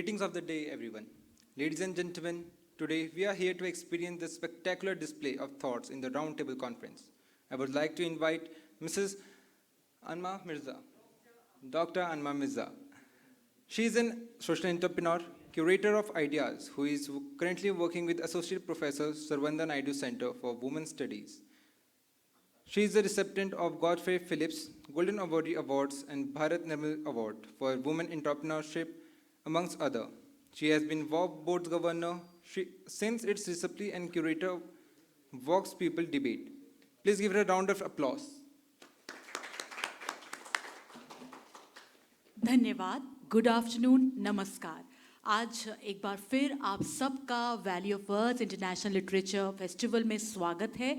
Greetings of the day, everyone. Ladies and gentlemen, today we are here to experience this spectacular display of thoughts in the Roundtable Conference. I would like to invite Mrs. Amna Mirza, Dr. Amna Mirza. She is an social entrepreneur, curator of ideas, who is currently working with Associate Professor Sarvanda Naidu Center for Women Studies. She is the recipient of Godfrey Phillips Golden Awardee Awards and Bharat Nirmal Award for Women Entrepreneurship, amongst other. She has been WOP Board's governor since its recipe and curator of Vox People Debate. Please give her a round of applause. धन्यवाद. Good afternoon, नमस्कार. आज एक बार फिर आप सबका valley of words international literature festival में स्वागत है.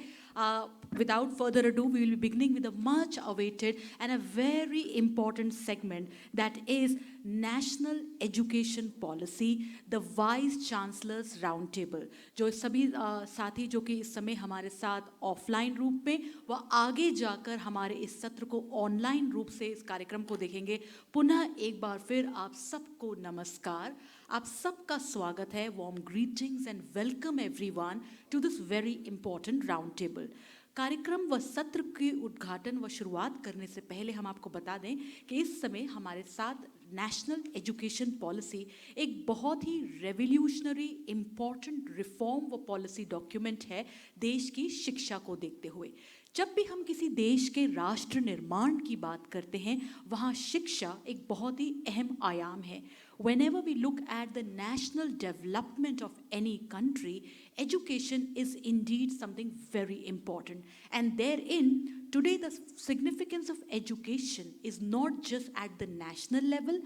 Without further ado, we will be beginning with a much awaited and a very important segment, that is National Education Policy, the Vice Chancellors Roundtable. जो सभी साथी जो कि इस समय हमारे साथ ऑफलाइन रूप में व आगे जाकर हमारे इस सत्र को ऑनलाइन रूप से इस कार्यक्रम को देखेंगे, पुनः एक बार फिर आप सबको नमस्कार. आप सबका स्वागत है. Warm greetings and welcome everyone to this very important round table. कार्यक्रम व सत्र के उद्घाटन व शुरुआत करने से पहले हम आपको बता दें कि इस समय हमारे साथ नेशनल एजुकेशन पॉलिसी एक बहुत ही रेवोल्यूशनरी इम्पॉर्टेंट रिफॉर्म व पॉलिसी डॉक्यूमेंट है देश की शिक्षा को देखते हुए. जब भी हम किसी देश के राष्ट्र निर्माण की बात करते हैं, वहाँ शिक्षा एक बहुत ही अहम आयाम है. Whenever we look at the national development of any country, education is indeed something very important. And therein, today the significance of education is not just at the national level.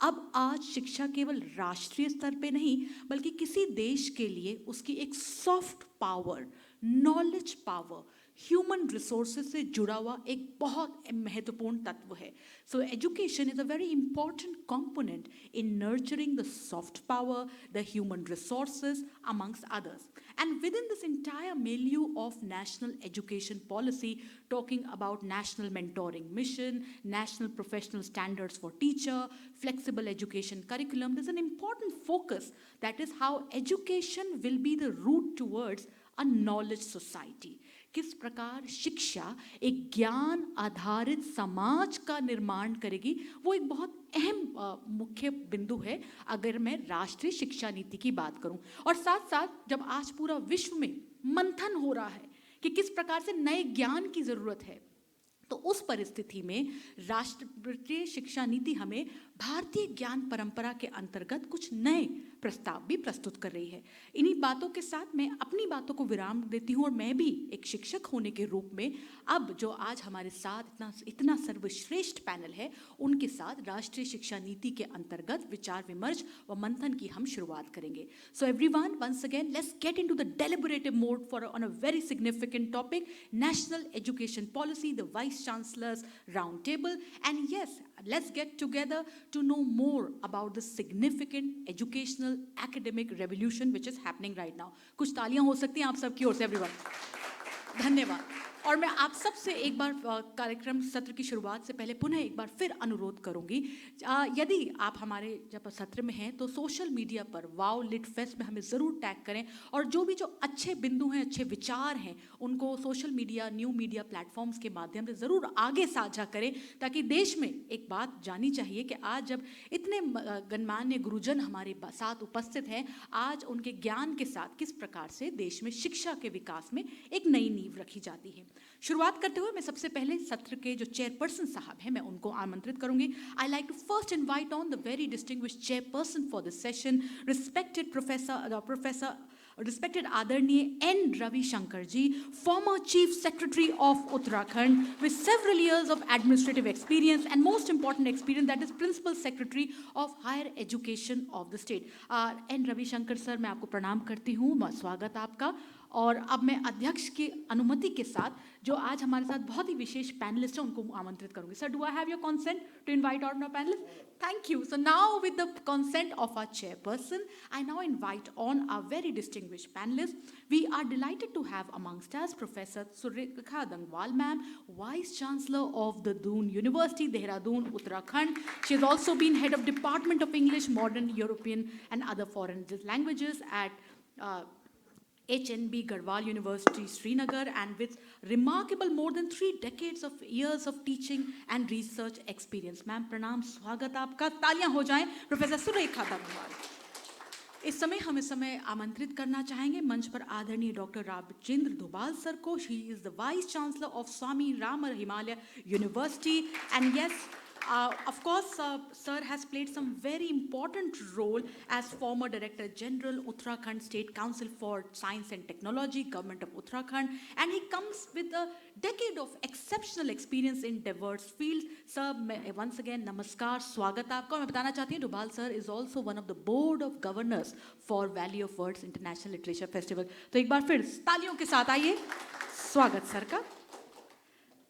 अब आज शिक्षा केवल राष्ट्रीय स्तर पे नहीं, बल्कि किसी देश के लिए उसकी एक soft power, knowledge power, human resources से जुड़ा हुआ एक बहुत महत्वपूर्ण तत्व है. So education is a very important component in nurturing the soft power, the human resources amongst others. And within this entire milieu of national education policy, talking about national mentoring mission, national professional standards for teacher, flexible education curriculum, there's an important focus, that is how education will be the route towards a knowledge society. किस प्रकार शिक्षा एक ज्ञान आधारित समाज का निर्माण करेगी, वो एक बहुत अहम मुख्य बिंदु है अगर मैं राष्ट्रीय शिक्षा नीति की बात करूं. और साथ साथ जब आज पूरा विश्व में मंथन हो रहा है कि किस प्रकार से नए ज्ञान की ज़रूरत है, तो उस परिस्थिति में राष्ट्रीय शिक्षा नीति हमें भारतीय ज्ञान परंपरा के अंतर्गत कुछ नए प्रस्ताव भी प्रस्तुत कर रही है. इन्हीं बातों के साथ मैं अपनी बातों को विराम देती हूँ और मैं भी एक शिक्षक होने के रूप में अब जो आज हमारे साथ इतना सर्वश्रेष्ठ पैनल है, उनके साथ राष्ट्रीय शिक्षा नीति के अंतर्गत विचार विमर्श व मंथन की हम शुरुआत करेंगे. So everyone, once again let's get into the deliberative mode for on a very significant topic, national education policy, the vice chancellors round table. And yes, let's get together to know more about the significant educational academic revolution which is happening right now. कुछ तालियां हो सकती हैं आप सबकी ओर से everyone. धन्यवाद. और मैं आप सब से एक बार कार्यक्रम सत्र की शुरुआत से पहले पुनः एक बार फिर अनुरोध करूंगी, यदि आप हमारे जब सत्र में हैं तो सोशल मीडिया पर वाओ लिट फेस्ट में हमें ज़रूर टैग करें, और जो भी जो अच्छे बिंदु हैं, अच्छे विचार हैं, उनको social media, new media platforms के माध्यम से ज़रूर आगे साझा करें, ताकि देश में एक बात जानी चाहिए कि आज जब इतने गणमान्य गुरुजन हमारे साथ उपस्थित हैं, आज उनके ज्ञान के साथ किस प्रकार से देश में शिक्षा के विकास में एक नई नींव रखी जाती है. शुरुआत करते हुए मैं सबसे पहले सत्र के जो चेयरपर्सन साहब हैं, मैं उनको आमंत्रित करूंगी. I like to first invite on the very distinguished chairperson for this session, respected आदरणीय N Ravi Shanker ji, former Chief Secretary of Uttarakhand with several years of administrative experience and most important experience, that is Principal Secretary of Higher Education of the state. N Ravi Shankar sir, मैं आपको प्रणाम करती हूँ, स्वागत आपका. और अब मैं अध्यक्ष की अनुमति के साथ जो आज हमारे साथ बहुत ही विशेष पैनलिस्ट हैं उनको आमंत्रित करूंगी. Sir, do I have your consent to invite all my panellists? Thank you. So now, with the consent of our chairperson, I now invite on our very distinguished panelists. We are delighted to have amongst us Professor Surekha Dangwal, ma'am, Vice Chancellor of the Doon University, Dehradun, Uttarakhand. She has also been head of Department of English, Modern European and other foreign languages at HNB Garhwal University, Srinagar, and with remarkable more than 3 decades of years of teaching and research experience. Ma'am, pranam, स्वागत आपका. तालियां हो जाएं professor Surekha दंगवाल. इस समय आमंत्रित करना चाहेंगे मंच पर आदरणीय डॉक्टर राजेंद्र दोभाल सर को. He is the Vice Chancellor of Swami Rama Himalaya University, and yes, of course, sir has played some very important role as former Director General, Uttarakhand State Council for Science and Technology, Government of Uttarakhand, and he comes with a decade of exceptional experience in diverse fields. Sir, once again, namaskar, स्वागत आपका. मैं बताना चाहती हूँ, Dobhal sir is also one of the Board of Governors for Value of Words International Literature Festival. तो एक बार फिर तालियों के साथ आइए, स्वागत सर का.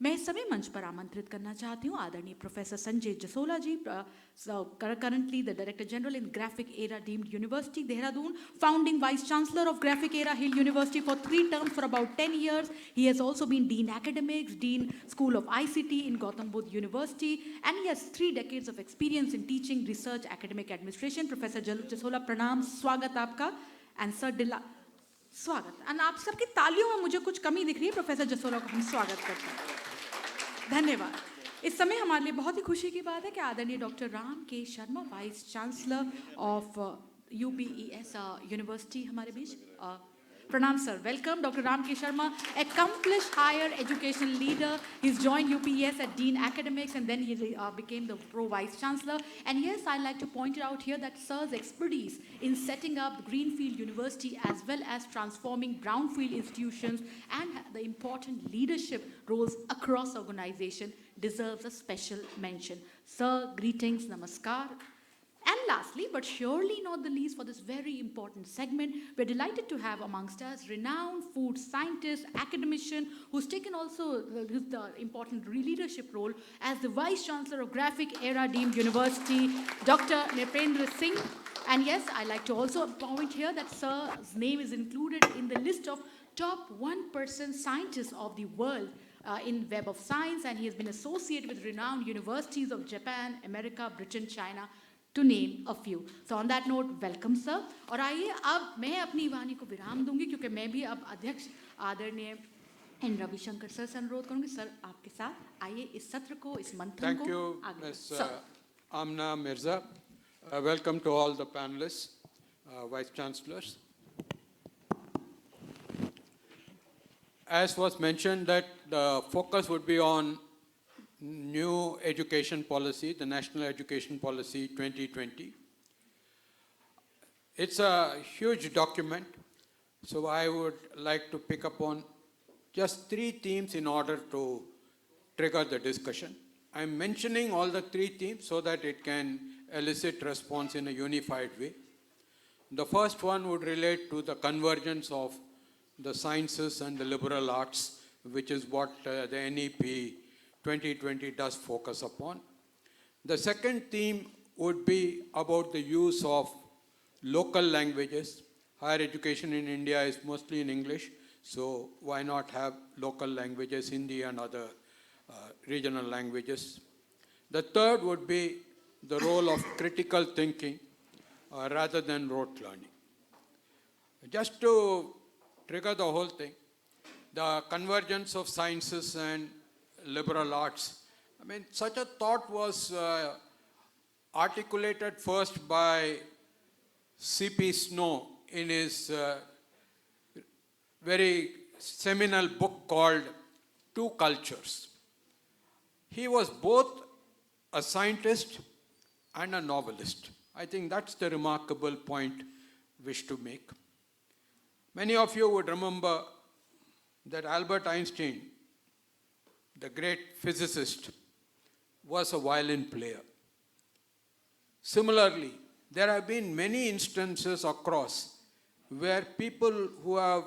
मैं इस समय मंच पर आमंत्रित करना चाहती हूँ आदरणीय professor Sanjay Jasola ji, currently the Director General in Graphic Era Deemed University, Dehradun, founding Vice Chancellor of Graphic Era Hill University for 3 terms for about 10 years. He has also been Dean Academics, Dean School of ICT in Gautam Buddha University, and he has 3 decades of experience in teaching, research, academic administration. Professor Jasola, pranam, स्वागत आपका. And sir, स्वागत. And आप सबकी तालियों में मुझे कुछ कमी दिख रही है. प्रोफेसर जसोला को हम स्वागत करते हैं. धन्यवाद. इस समय हमारे लिए बहुत ही खुशी की बात है कि आदरणीय डॉक्टर राम के Sharma, vice chancellor of UPES university हमारे बीच. Pranam sir, welcome. Dr. Ram K. Sharma, accomplished higher education leader. He's joined UPES at Dean Academics and then he became the Pro Vice Chancellor. And yes, I'd like to point out here that sir's expertise in setting up Greenfield University as well as transforming brownfield institutions and the important leadership roles across organization deserves a special mention. Sir, greetings, namaskar. And lastly, but surely not the least for this very important segment, we're delighted to have amongst us renowned food scientist, academician, who's taken also the important leadership role as the Vice Chancellor of Graphic Era Deemed University, Dr. Narpindra Singh. And yes, I'd like to also point here that sir's name is included in the list of top 1% scientists of the world in Web of Science, and he has been associated with renowned universities of Japan, America, Britain, China, to name a few. So on that note, welcome sir. और आइए अब मैं अपनी वाणी को विराम दूंगी क्योंकि मैं भी अब अध्यक्ष आदरणीय N Ravi Shanker सर से अनुरोध करूंगी. सर आपके साथ आइए इस सत्र को, इस मंथन को. Thank you, Ms. Amna Mirza. Welcome to all the panelists, Vice Chancellors. As was mentioned, that the focus would be on new education policy, the National Education Policy 2020. It's a huge document, so I would like to pick up on just 3 themes in order to trigger the discussion. I'm mentioning all the 3 themes so that it can elicit response in a unified way. The first one would relate to the convergence of the sciences and the liberal arts, which is what the NEP 2020 does focus upon. The second theme would be about the use of local languages. Higher education in India is mostly in English, so why not have local languages, Hindi and other regional languages. The third would be the role of critical thinking rather than rote learning. Just to trigger the whole thing, the convergence of sciences and liberal arts. I mean, such a thought was articulated first by C.P. Snow in his very seminal book called Two Cultures. He was both a scientist and a novelist. I think that's the remarkable point wish to make. Many of you would remember that Albert Einstein, the great physicist, was a violin player. Similarly, there have been many instances across where people who have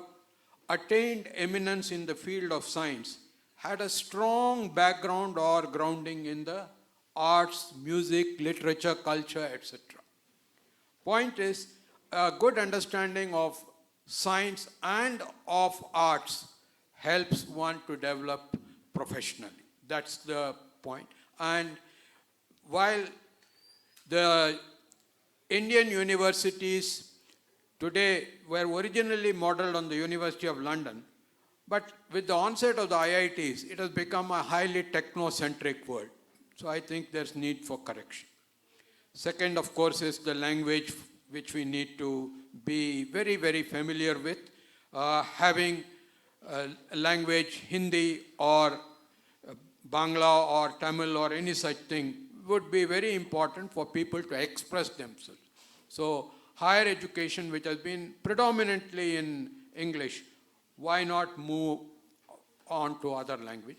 attained eminence in the field of science had a strong background or grounding in the arts, music, literature, culture, etc. Point is, a good understanding of science and of arts helps one to develop professionally. That's the point. And while the Indian universities today were originally modeled on the University of London, but with the onset of the IITs, it has become a highly technocentric world. So I think there's need for correction. Second, of course, is the language which we need to be very, very familiar with. Having a language, Hindi or Bangla or Tamil or any such thing would be very important for people to express themselves. So higher education, which has been predominantly in English, why not move on to other language?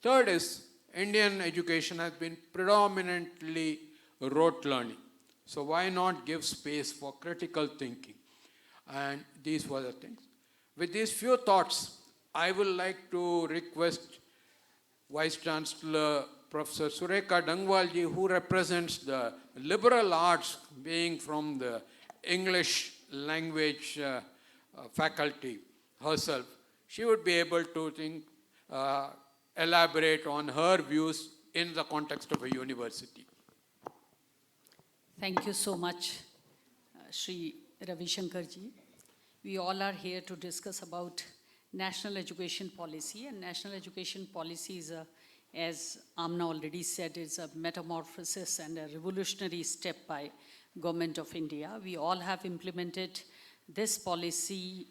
Third is, Indian education has been predominantly rote learning. So why not give space for critical thinking? And these were the things. With these few thoughts, I would like to request Vice Chancellor Professor Surekha Dangwal ji, who represents the liberal arts, being from the English language faculty herself. She would be able to elaborate on her views in the context of a university. Thank you so much, Sri Ravi Shanker ji. We all are here to discuss about national education policy, and national education policy is as Amna already said, is a metamorphosis and a revolutionary step by Government of India. We all have implemented this policy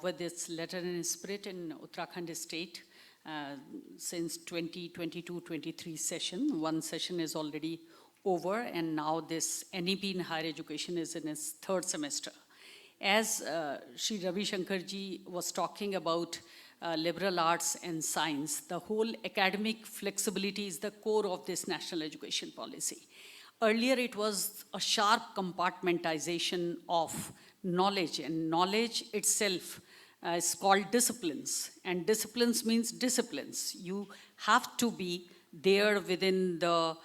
with its letter and spirit in Uttarakhand state since 2022-23 session. One session is already over, and now this NEP in higher education is in its third semester. As Sri Ravi Shanker ji was talking about liberal arts and science, the whole academic flexibility is the core of this national education policy. Earlier it was a sharp compartmentalization of knowledge, and knowledge itself is called disciplines, and disciplines means disciplines. You have to be there within the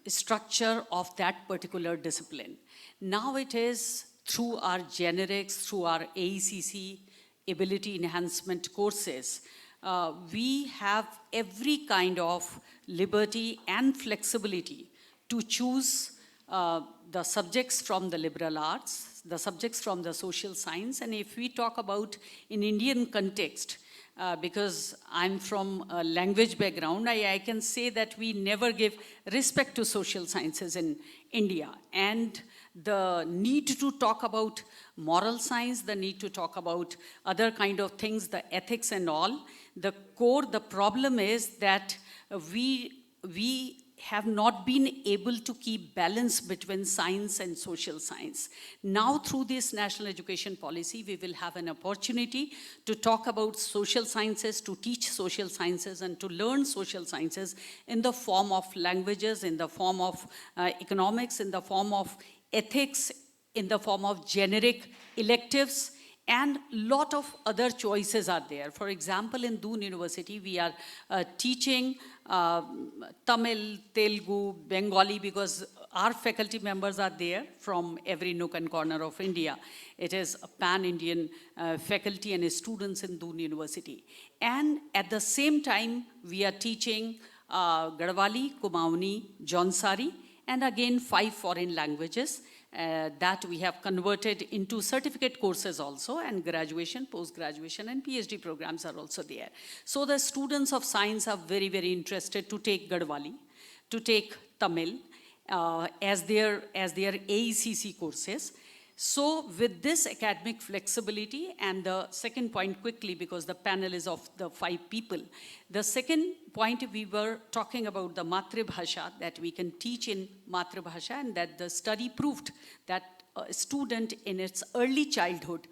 structure of that particular discipline. Now it is through our generics, through our AECC ability enhancement courses, we have every kind of liberty and flexibility to choose the subjects from the liberal arts, the subjects from the social science. And if we talk about in Indian context, because I'm from a language background, I can say that we never give respect to social sciences in India. And the need to talk about moral science, the need to talk about other kind of things, the ethics and all, the core, the problem is that we have not been able to keep balance between science and social science. Now through this national education policy, we will have an opportunity to talk about social sciences, to teach social sciences and to learn social sciences in the form of languages, in the form of economics, in the form of ethics, in the form of generic electives, and lot of other choices are there. For example, in Doon University, we are teaching Tamil, Telugu, Bengali, because our faculty members are there from every nook and corner of India. It is a pan-Indian faculty and students in Doon University. And at the same time, we are teaching Garhwali, Kumauni, Jaunsari, and again 5 foreign languages that we have converted into certificate courses also, and graduation, post-graduation and PhD programs are also there. So the students of science are very, very interested to take Garhwali, to take Tamil as their AECC courses. So with this academic flexibility, and the second point quickly, because the panel is of the 5 people, the second point we were talking about the Matribhasha, that we can teach in Matribhasha, and that the study proved that a student in its early childhood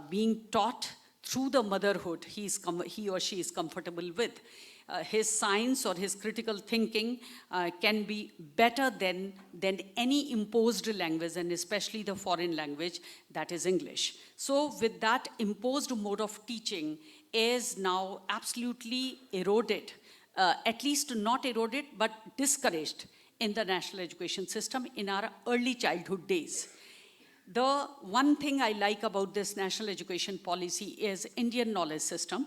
being taught through the motherhood he or she is comfortable with. His science or his critical thinking can be better than any imposed language, and especially the foreign language, that is English. So with that imposed mode of teaching is now absolutely eroded, at least not eroded, but discouraged in the national education system in our early childhood days. The one thing I like about this national education policy is Indian knowledge system.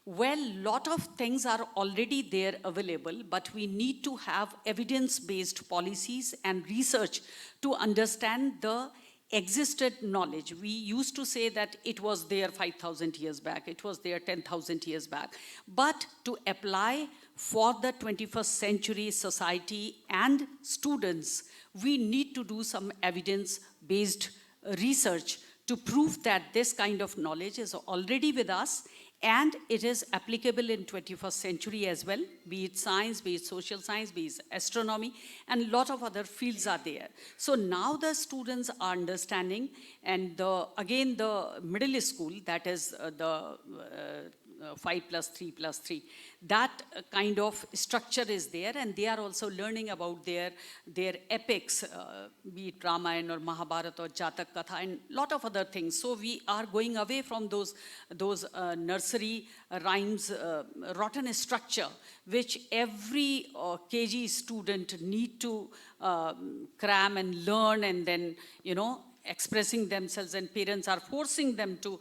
Well, lot of things are already there available, but we need to have evidence-based policies and research to understand the existed knowledge. We used to say that it was there 5,000 years back, it was there 10,000 years back. But to apply for the 21st century society and students, we need to do some evidence-based research to prove that this kind of knowledge is already with us and it is applicable in 21st century as well, be it science, be it social science, be it astronomy, and a lot of other fields are there. So now the students are understanding, and again the middle school, that is the 5+3+3, that kind of structure is there, and they are also learning about their epics, be it Ramayana or Mahabharata or Jatak Katha and lot of other things. So we are going away from those nursery rhymes, rotten structure, which every KG student need to cram and learn, and then, expressing themselves, and parents are forcing them to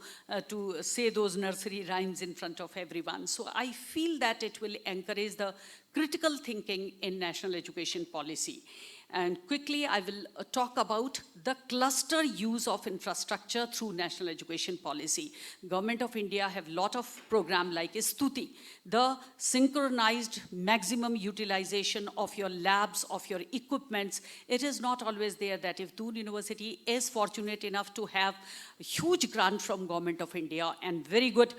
say those nursery rhymes in front of everyone. So I feel that it will encourage the critical thinking in national education policy. And quickly, I will talk about the cluster use of infrastructure through national education policy. Government of India have lot of program like Stuti, the synchronized maximum utilization of your labs, of your equipments. It is not always there that if Doon University is fortunate enough to have a huge grant from Government of India and very good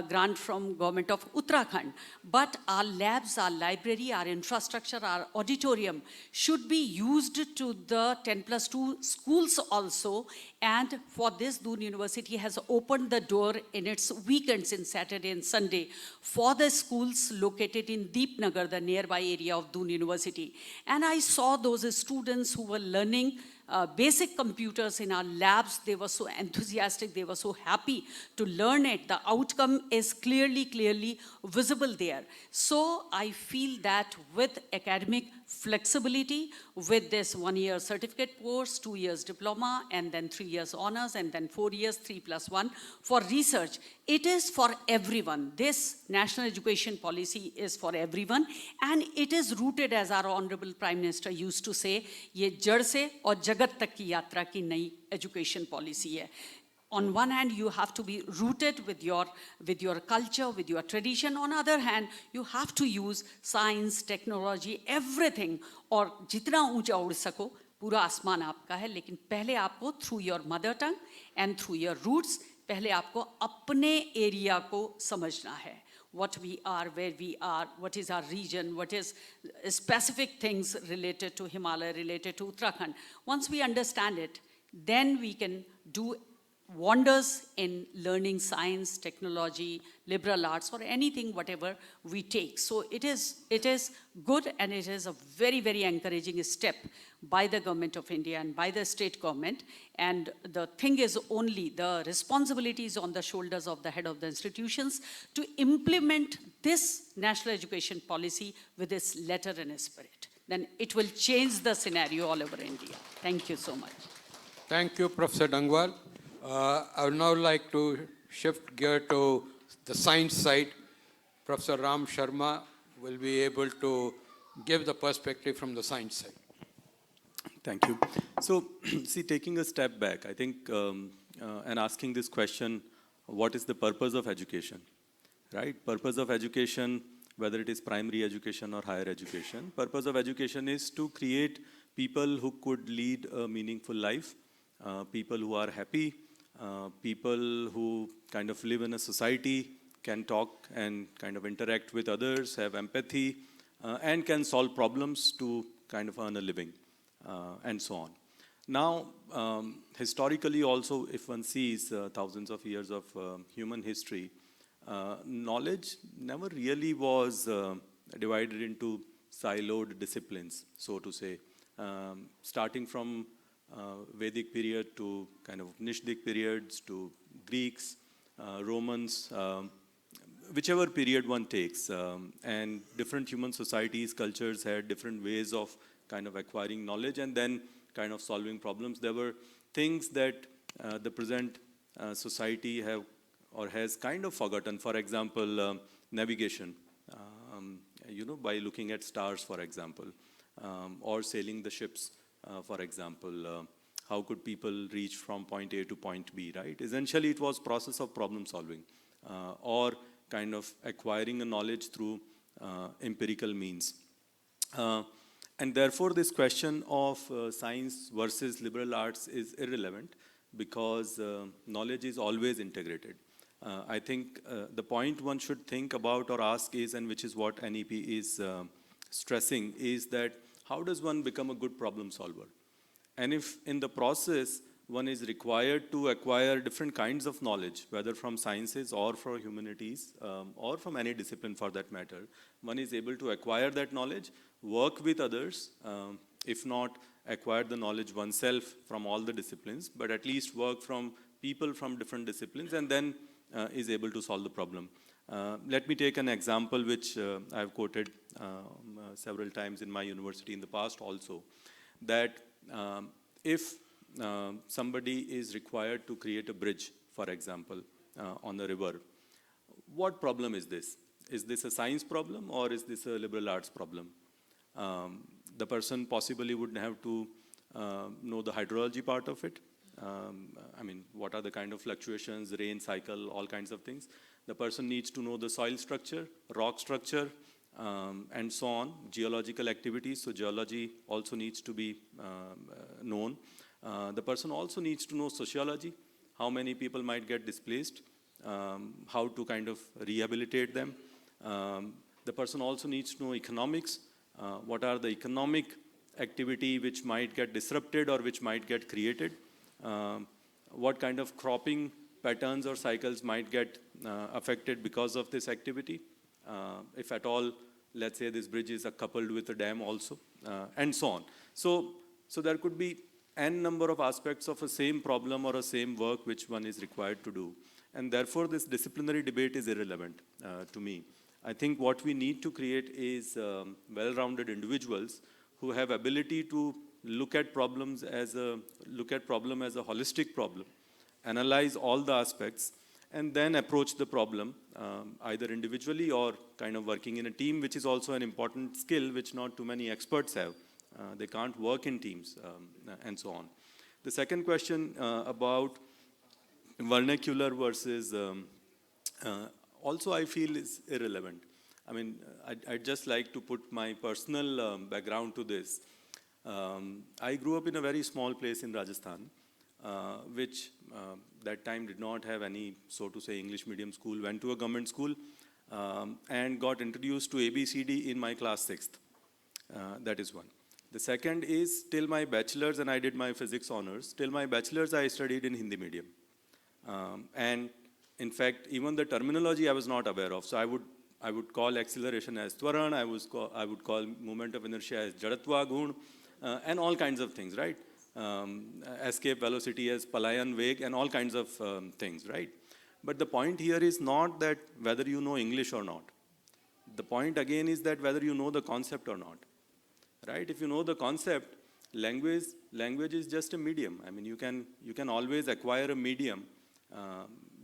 grant from Government of Uttarakhand, but our labs, our library, our infrastructure, our auditorium should be used to the 10+2 schools also. And for this, Doon University has opened the door in its weekends, in Saturday and Sunday, for the schools located in Deepnagar, the nearby area of Doon University. And I saw those students who were learning basic computers in our labs. They were so enthusiastic, they were so happy to learn it. The outcome is clearly visible there. So I feel that with academic flexibility, with this 1-year certificate course, 2 years diploma, and then 3 years honors, and then 4 years, 3+1 for research, it is for everyone. This national education policy is for everyone, and it is rooted, as our Honorable Prime Minister used to say, ye jad se aur jagat tak ki yatra ki nayi education policy hai. On one hand, you have to be rooted with your culture, with your tradition. On the other hand, you have to use science, technology, everything. और जितना ऊंचा उड़ सको, पूरा आसमान आपका है, लेकिन पहले आपको through your mother tongue and through your roots, पहले आपको अपने area को समझना है. What we are, where we are, what is our region, what is specific things related to Himalaya, related to Uttarakhand. Once we understand it, then we can do wonders in learning science, technology, liberal arts, or anything, whatever we take. So it is good, and it is a very encouraging step by the Government of India and by the state government. And the thing is, only the responsibility is on the shoulders of the head of the institutions to implement this national education policy with its letter and spirit. Then it will change the scenario all over India. Thank you so much. Thank you, Professor Dangwal. I would now like to shift gear to the science side. Professor Ram Sharma will be able to give the perspective from the science side. Thank you. So, see, taking a step back, I think, and asking this question, what is the purpose of education, right? Purpose of education, whether it is primary education or higher education, purpose of education is to create people who could lead a meaningful life, people who are happy, people who kind of live in a society, can talk and kind of interact with others, have empathy, and can solve problems to kind of earn a living, and so on. Now, historically also, if one sees thousands of years of human history, knowledge never really was divided into siloed disciplines, so to say. Starting from Vedic period to kind of Nishdic periods to Greeks, Romans, whichever period one takes. And different human societies, cultures had different ways of kind of acquiring knowledge and then kind of solving problems. There were things that the present society have or has kind of forgotten. For example, navigation, by looking at stars, for example, or sailing the ships, for example. How could people reach from point A to point B, right? Essentially, it was process of problem solving or kind of acquiring a knowledge through empirical means. And therefore, this question of science versus liberal arts is irrelevant because knowledge is always integrated. I think the point one should think about or ask is, and which is what NEP is stressing, is that how does one become a good problem solver? And if in the process one is required to acquire different kinds of knowledge, whether from sciences or from humanities or from any discipline for that matter, one is able to acquire that knowledge, work with others, if not acquire the knowledge oneself from all the disciplines, but at least work from people from different disciplines and then is able to solve the problem. Let me take an example which I've quoted several times in my university in the past also, that if somebody is required to create a bridge, for example, on the river, what problem is this? Is this a science problem or is this a liberal arts problem? The person possibly would have to know the hydrology part of it. What are the kind of fluctuations, rain cycle, all kinds of things. The person needs to know the soil structure, rock structure, and so on, geological activities. So geology also needs to be known. The person also needs to know sociology, how many people might get displaced, how to kind of rehabilitate them. The person also needs to know economics, what are the economic activity which might get disrupted or which might get created, what kind of cropping patterns or cycles might get affected because of this activity, if at all, let's say this bridge is coupled with a dam also, and so on. So there could be n number of aspects of a same problem or a same work which one is required to do. And therefore, this disciplinary debate is irrelevant to me. I think what we need to create is well-rounded individuals who have ability to look at problem as a holistic problem, analyze all the aspects, and then approach the problem either individually or kind of working in a team, which is also an important skill which not too many experts have. They can't work in teams and so on. The second question about vernacular versus also I feel is irrelevant. I'd just like to put my personal background to this. I grew up in a very small place in Rajasthan, which that time did not have any, so to say, English medium school, went to a government school and got introduced to ABCD in my class 6th. That is one. The second is till my bachelor's, and I did my physics honors, till my bachelor's I studied in Hindi medium. And in fact, even the terminology I was not aware of. So I would call acceleration as Twaran, I would call moment of inertia as Jadatva Gun, and all kinds of things, right? Escape velocity as Palayan Veg, and all kinds of things, right? But the point here is not that whether you know English or not. The point again is that whether you know the concept or not, right? If you know the concept, language is just a medium. you can always acquire a medium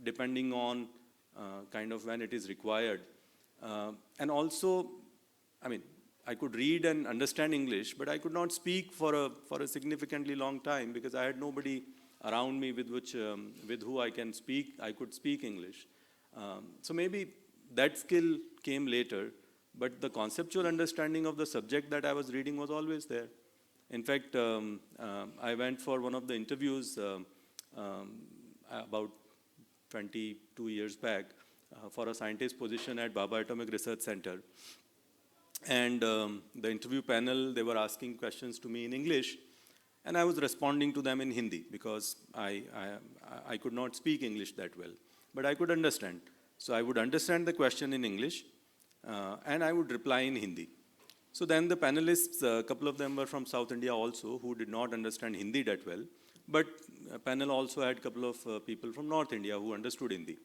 depending on kind of when it is required. And also, I could read and understand English, but I could not speak for a significantly long time because I had nobody around me with who I could speak English. So maybe that skill came later, but the conceptual understanding of the subject that I was reading was always there. In fact, I went for one of the interviews about 22 years back for a scientist position at Bhabha Atomic Research Center. And the interview panel, they were asking questions to me in English. And I was responding to them in Hindi because I could not speak English that well, but I could understand. So I would understand the question in English and I would reply in Hindi. So then the panelists, a couple of them were from South India also, who did not understand Hindi that well, but a panel also had a couple of people from North India who understood Hindi.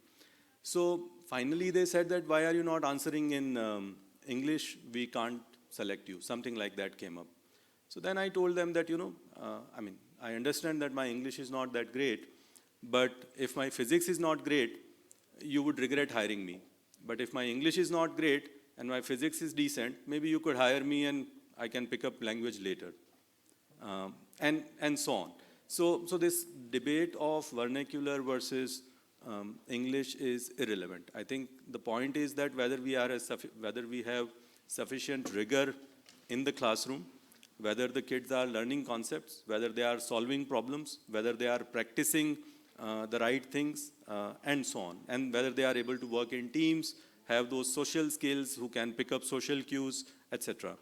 So finally they said that, why are you not answering in English? We can't select you. Something like that came up. So then I told them that, I understand that my English is not that great, but if my physics is not great, you would regret hiring me. But if my English is not great and my physics is decent, maybe you could hire me and I can pick up language later. And so on. So this debate of vernacular versus English is irrelevant. I think the point is that whether we have sufficient rigor in the classroom, whether the kids are learning concepts, whether they are solving problems, whether they are practicing the right things, and so on, and whether they are able to work in teams, have those social skills, who can pick up social cues, etc.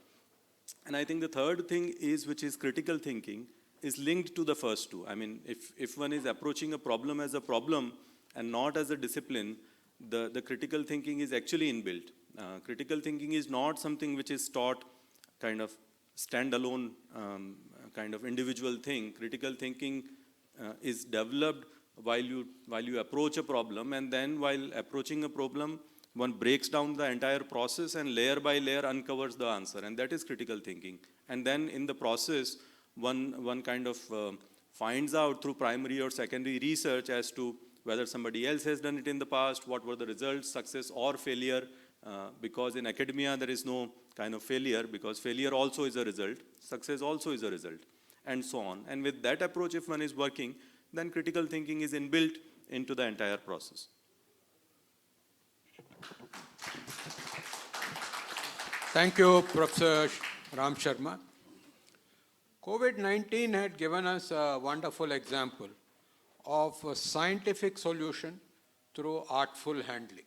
And I think the third thing is, which is critical thinking, is linked to the first two. I mean, if one is approaching a problem as a problem and not as a discipline, the critical thinking is actually inbuilt. Critical thinking is not something which is taught kind of standalone kind of individual thing. Critical thinking is developed while you approach a problem, and then while approaching a problem, one breaks down the entire process and layer by layer uncovers the answer, and that is critical thinking. And then in the process, one kind of finds out through primary or secondary research as to whether somebody else has done it in the past, what were the results, success or failure, because in academia there is no kind of failure, because failure also is a result, success also is a result, and so on. And with that approach, if one is working, then critical thinking is inbuilt into the entire process. Thank you, Professor Ram Sharma. COVID-19 had given us a wonderful example of a scientific solution through artful handling.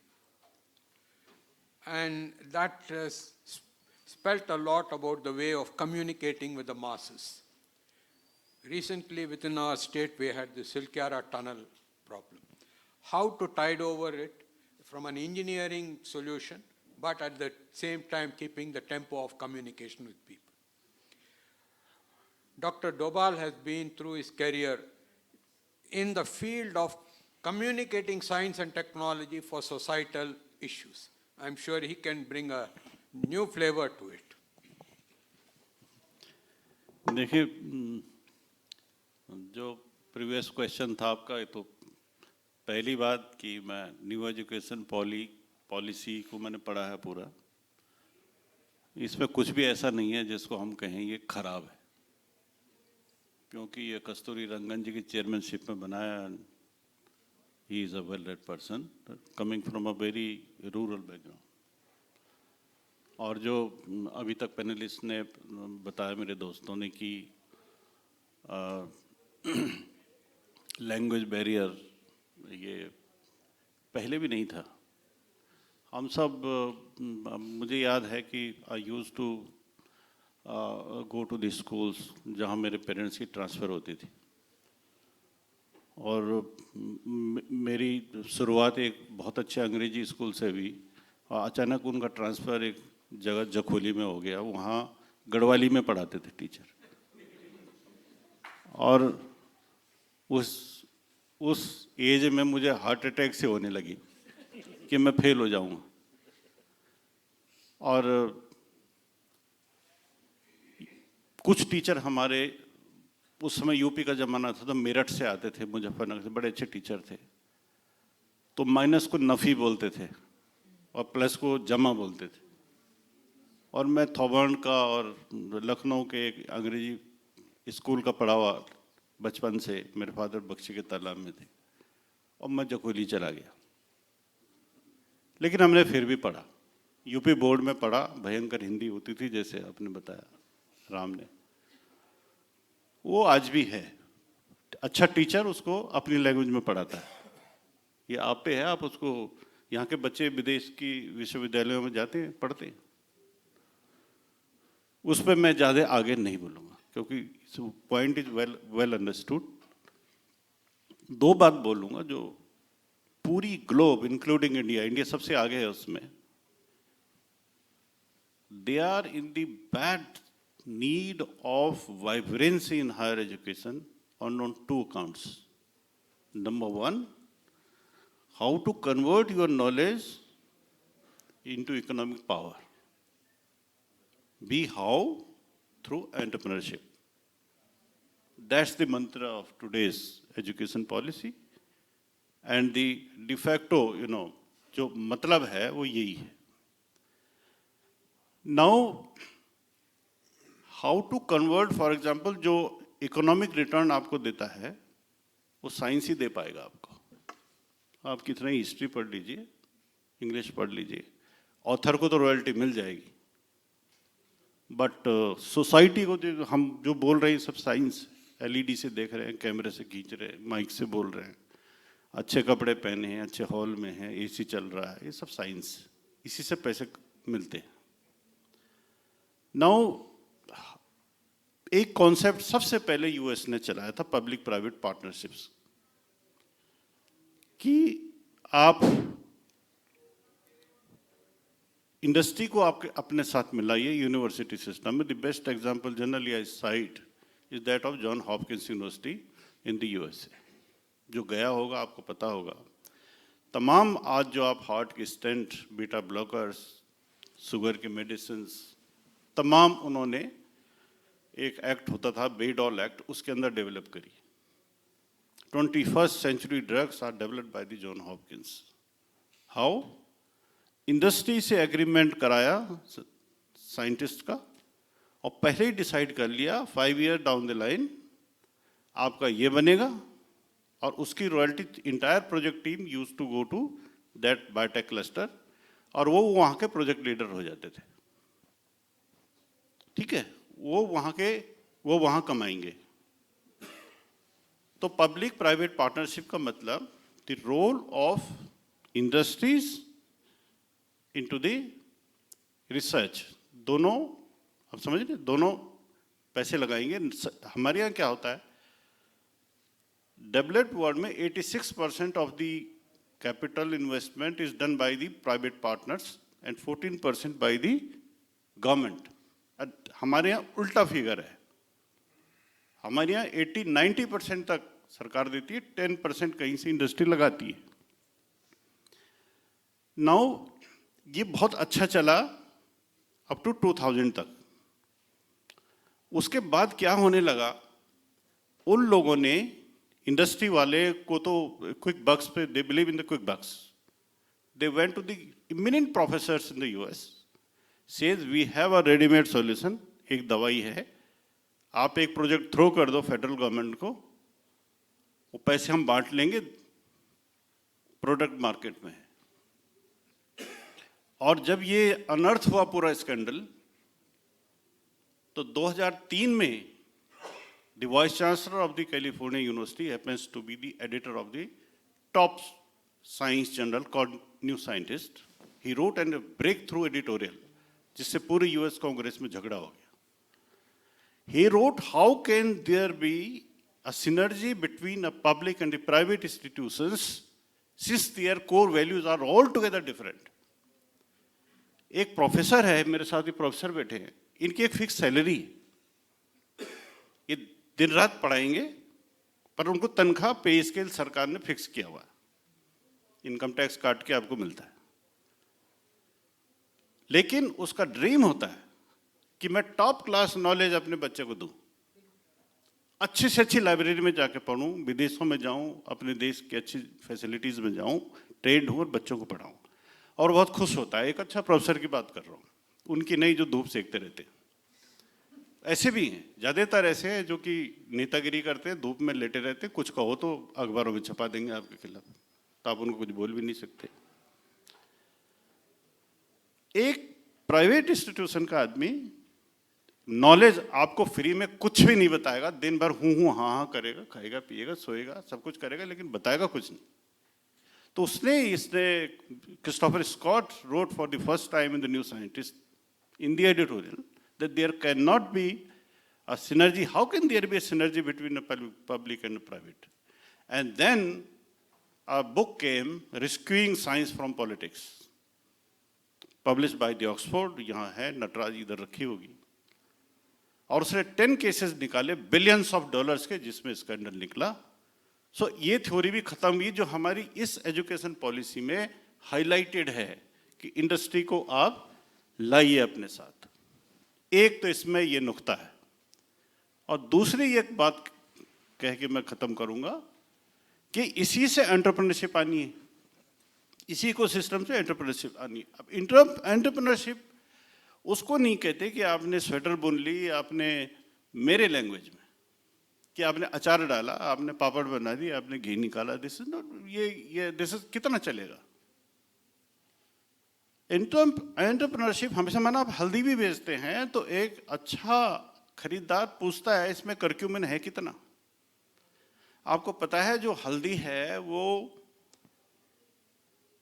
And that spelt a lot about the way of communicating with the masses. Recently, within our state, we had the Silkyara tunnel problem. How to tide over it from an engineering solution, but at the same time keeping the tempo of communication with people. Dr. Dobhal has been through his career in the field of communicating science and technology for societal issues. I'm sure he can bring a new flavor to it. देखिए, जो previous question था आपका, तो पहली बात कि मैं new education policy को मैंने पढ़ा है पूरा. इसमें कुछ भी ऐसा नहीं है जिसको हम कहें ये खराब है, क्योंकि ये कस्तूरी रंगन जी की चेयरमैनशिप में बनाया. He is a well read person coming from a very rural background. और जो अभी तक पैनलिस्ट ने बताया, मेरे दोस्तों ने, कि लैंग्वेज बैरियर ये पहले भी नहीं था. हम सब, मुझे याद है कि I use to go to the schools जहाँ मेरे पेरेंट्स की ट्रांसफ़र होती थी. और मेरी शुरुआत एक बहुत अच्छे अंग्रेजी स्कूल से हुई, और अचानक उनका ट्रांसफ़र एक जगह जखोली में हो गया. वहाँ गढ़वाली में पढ़ाते थे टीचर. और उस एज में मुझे हार्ट अटैक से होने लगी कि मैं फेल हो जाऊंगा. और कुछ टीचर हमारे, उस समय यूपी का ज़माना था, तो मेरठ से आते थे, मुजफ्फरनगर से, बड़े अच्छे टीचर थे. तो माइनस को नफ़ी बोलते थे और प्लस को जमा बोलते थे. और मैं थोबर्न का और लखनऊ के एक अंग्रेजी स्कूल का पढ़ा हुआ बचपन से. मेरे फादर बख्शी के तालाब में थे और मैं जखोली चला गया. लेकिन हमने फिर भी पढ़ा, यूपी बोर्ड में पढ़ा. भयंकर हिंदी होती थी, जैसे आपने बताया राम ने. वो आज भी है. अच्छा टीचर उसको अपनी लैंग्वेज में पढ़ाता है. ये आप पे है, आप उसको, यहाँ के बच्चे विदेश की विश्वविद्यालयों में जाते हैं, पढ़ते हैं. उस पर मैं ज़्यादा आगे नहीं बोलूँगा, क्योंकि पॉइंट इज वेल अंडरस्टूड। दो बात बोलूँगा जो पूरी ग्लोब इंक्लूडिंग इंडिया, इंडिया सबसे आगे है उसमें, they are in the bad need of vibrancy in higher education on two accounts. Number one, how to convert your knowledge into economic power. Be how? Through entrepreneurship. That's the mantra of today's education policy. And the de facto, जो मतलब है वो यही है. Now, how to convert, for example, जो economic return आपको देता है, वो साइंस ही दे पाएगा आपको. आप कितना ही हिस्ट्री पढ़ लीजिए, इंग्लिश पढ़ लीजिए, ऑथर को तो रॉयल्टी मिल जाएगी. बट सोसाइटी को हम जो बोल रहे हैं सब साइंस, एलईडी से देख रहे हैं, कैमरे से खींच रहे हैं, माइक से बोल रहे हैं, अच्छे कपड़े पहने हैं, अच्छे हॉल में हैं, एसी चल रहा है, ये सब साइंस, इसी से पैसे मिलते हैं. नाउ एक कॉन्सेप्ट सबसे पहले यूएस ने चलाया था, पब्लिक प्राइवेट पार्टनरशिप्स, कि आप इंडस्ट्री को आपके अपने साथ मिलाइए यूनिवर्सिटी सिस्टम में. The best example generally I site is that of John Hopkins university in the USA. जो गया होगा आपको पता होगा, तमाम आज जो आप हार्ट के स्टेंट, बीटा ब्लॉकर्स, शुगर के मेडिसिन, तमाम उन्होंने एक एक्ट होता था बेडॉल एक्ट, उसके अंदर डेवलप करी. 21st century drugs are developed by the John Hopkins. How? Industry से एग्रीमेंट कराया साइंटिस्ट का, और पहले ही डिसाइड कर लिया 5 year डाउन द लाइन आपका ये बनेगा, और उसकी royalty entire project team use to go to that biotech cluster, और वो वहाँ के प्रोजेक्ट लीडर हो जाते थे. ठीक है, वो वहाँ कमाएंगे. तो पब्लिक प्राइवेट पार्टनरशिप का मतलब the role of industries into the research. दोनों आप समझ रहे, दोनों पैसे लगाएंगे. हमारे यहाँ क्या होता है, डेवलप्ड वर्ल्ड में 86% of the capital investment is done by the private partners and 14% by the government. हमारे यहाँ उल्टा फिगर है. हमारे यहाँ 80-90% तक सरकार देती है, 10% कहीं से इंडस्ट्री लगाती है. नाउ ये बहुत अच्छा चला अप टू 2000 तक. उसके बाद क्या होने लगा, उन लोगों ने, इंडस्ट्री वाले को तो क्विक बक्स पे, they believe in the quick bucks. They went to the eminent professors in the US, says we have a readymade solution. एक दवाई है, आप एक प्रोजेक्ट थ्रो कर दो फेडरल गवर्नमेंट को, वो पैसे हम बांट लेंगे, प्रोडक्ट मार्केट में है. और जब ये अनर्थ हुआ पूरा स्कैंडल, तो 2003 में the vice chancellor of the California university happens to be the editor of the top science journal called New Scientist. He wrote and breakthrough editorial, जिससे पूरे यूएस कांग्रेस में झगड़ा हो गया. He wrote, how can there be a synergy between a public and the private institutions since their core values are altogether different? एक professor है, मेरे साथ ही प्रोफेसर बैठे हैं, इनकी एक फिक्स सैलरी, ये दिन रात पढ़ाएंगे, पर उनको तनख्वाह पे स्केल सरकार ने फिक्स किया हुआ, इनकम टैक्स काट के आपको मिलता है. लेकिन उसका ड्रीम होता है कि मैं टॉप क्लास नॉलेज अपने बच्चे को दूं, अच्छी से अच्छी लाइब्रेरी में जाके पढ़ूं, विदेशों में जाऊं, अपने देश की अच्छी फैसिलिटीज़ में जाऊं, ट्रेंड हूं और बच्चों को पढ़ाऊं. और बहुत खुश होता है. एक अच्छा प्रोफेसर की बात कर रहा हूं, उनकी नहीं जो धूप सेकते रहते हैं. ऐसे भी हैं, ज़्यादातर ऐसे हैं जो कि नेतागिरी करते हैं, धूप में लेटे रहते हैं, कुछ कहो तो अखबारों में छपा देंगे आपके खिलाफ, तो आप उनको कुछ बोल भी नहीं सकते. एक प्राइवेट इंस्टीट्यूशन का आदमी नॉलेज आपको फ्री में कुछ भी नहीं बताएगा, दिन भर हूँ हाँ करेगा, खाएगा पिएगा सोएगा सब कुछ करेगा, लेकिन बताएगा कुछ नहीं. तो इसने Christopher Scott wrote for the first time in the New Scientist in the editorial that there can not be A synergy, how can there be a synergy between a public and a private? And then a book came, Rescuing Science from Politics, published by the Oxford, यहाँ है, नटराज इधर रखी होगी. और उसने 10 cases निकाले billions of dollars के, जिसमें स्कैंडल निकला. सो ये थ्योरी भी खत्म हुई जो हमारी इस एजुकेशन पॉलिसी में हाईलाइटेड है कि इंडस्ट्री को आप लाइए अपने साथ. एक तो इसमें ये नुक्ता है. और दूसरी एक बात कह के मैं खत्म करूंगा कि इसी से एंटरप्रेन्योरशिप आनी है, इसी को सिस्टम से एंटरप्रेन्योरशिप आनी है. अब एंटरप्रेन्योरशिप उसको नहीं कहते कि आपने स्वेटर बुन ली, आपने मेरे लैंग्वेज में कि आपने अचार डाला, आपने पापड़ बना दी, आपने घी निकाला. दिस इज नॉट, ये दिस इज कितना चलेगा. एंटरप्रेन्योरशिप हमेशा, माना आप हल्दी भी बेचते हैं तो एक अच्छा खरीदार पूछता है इसमें कर्क्यूमिन है कितना. आपको पता है जो हल्दी है वो,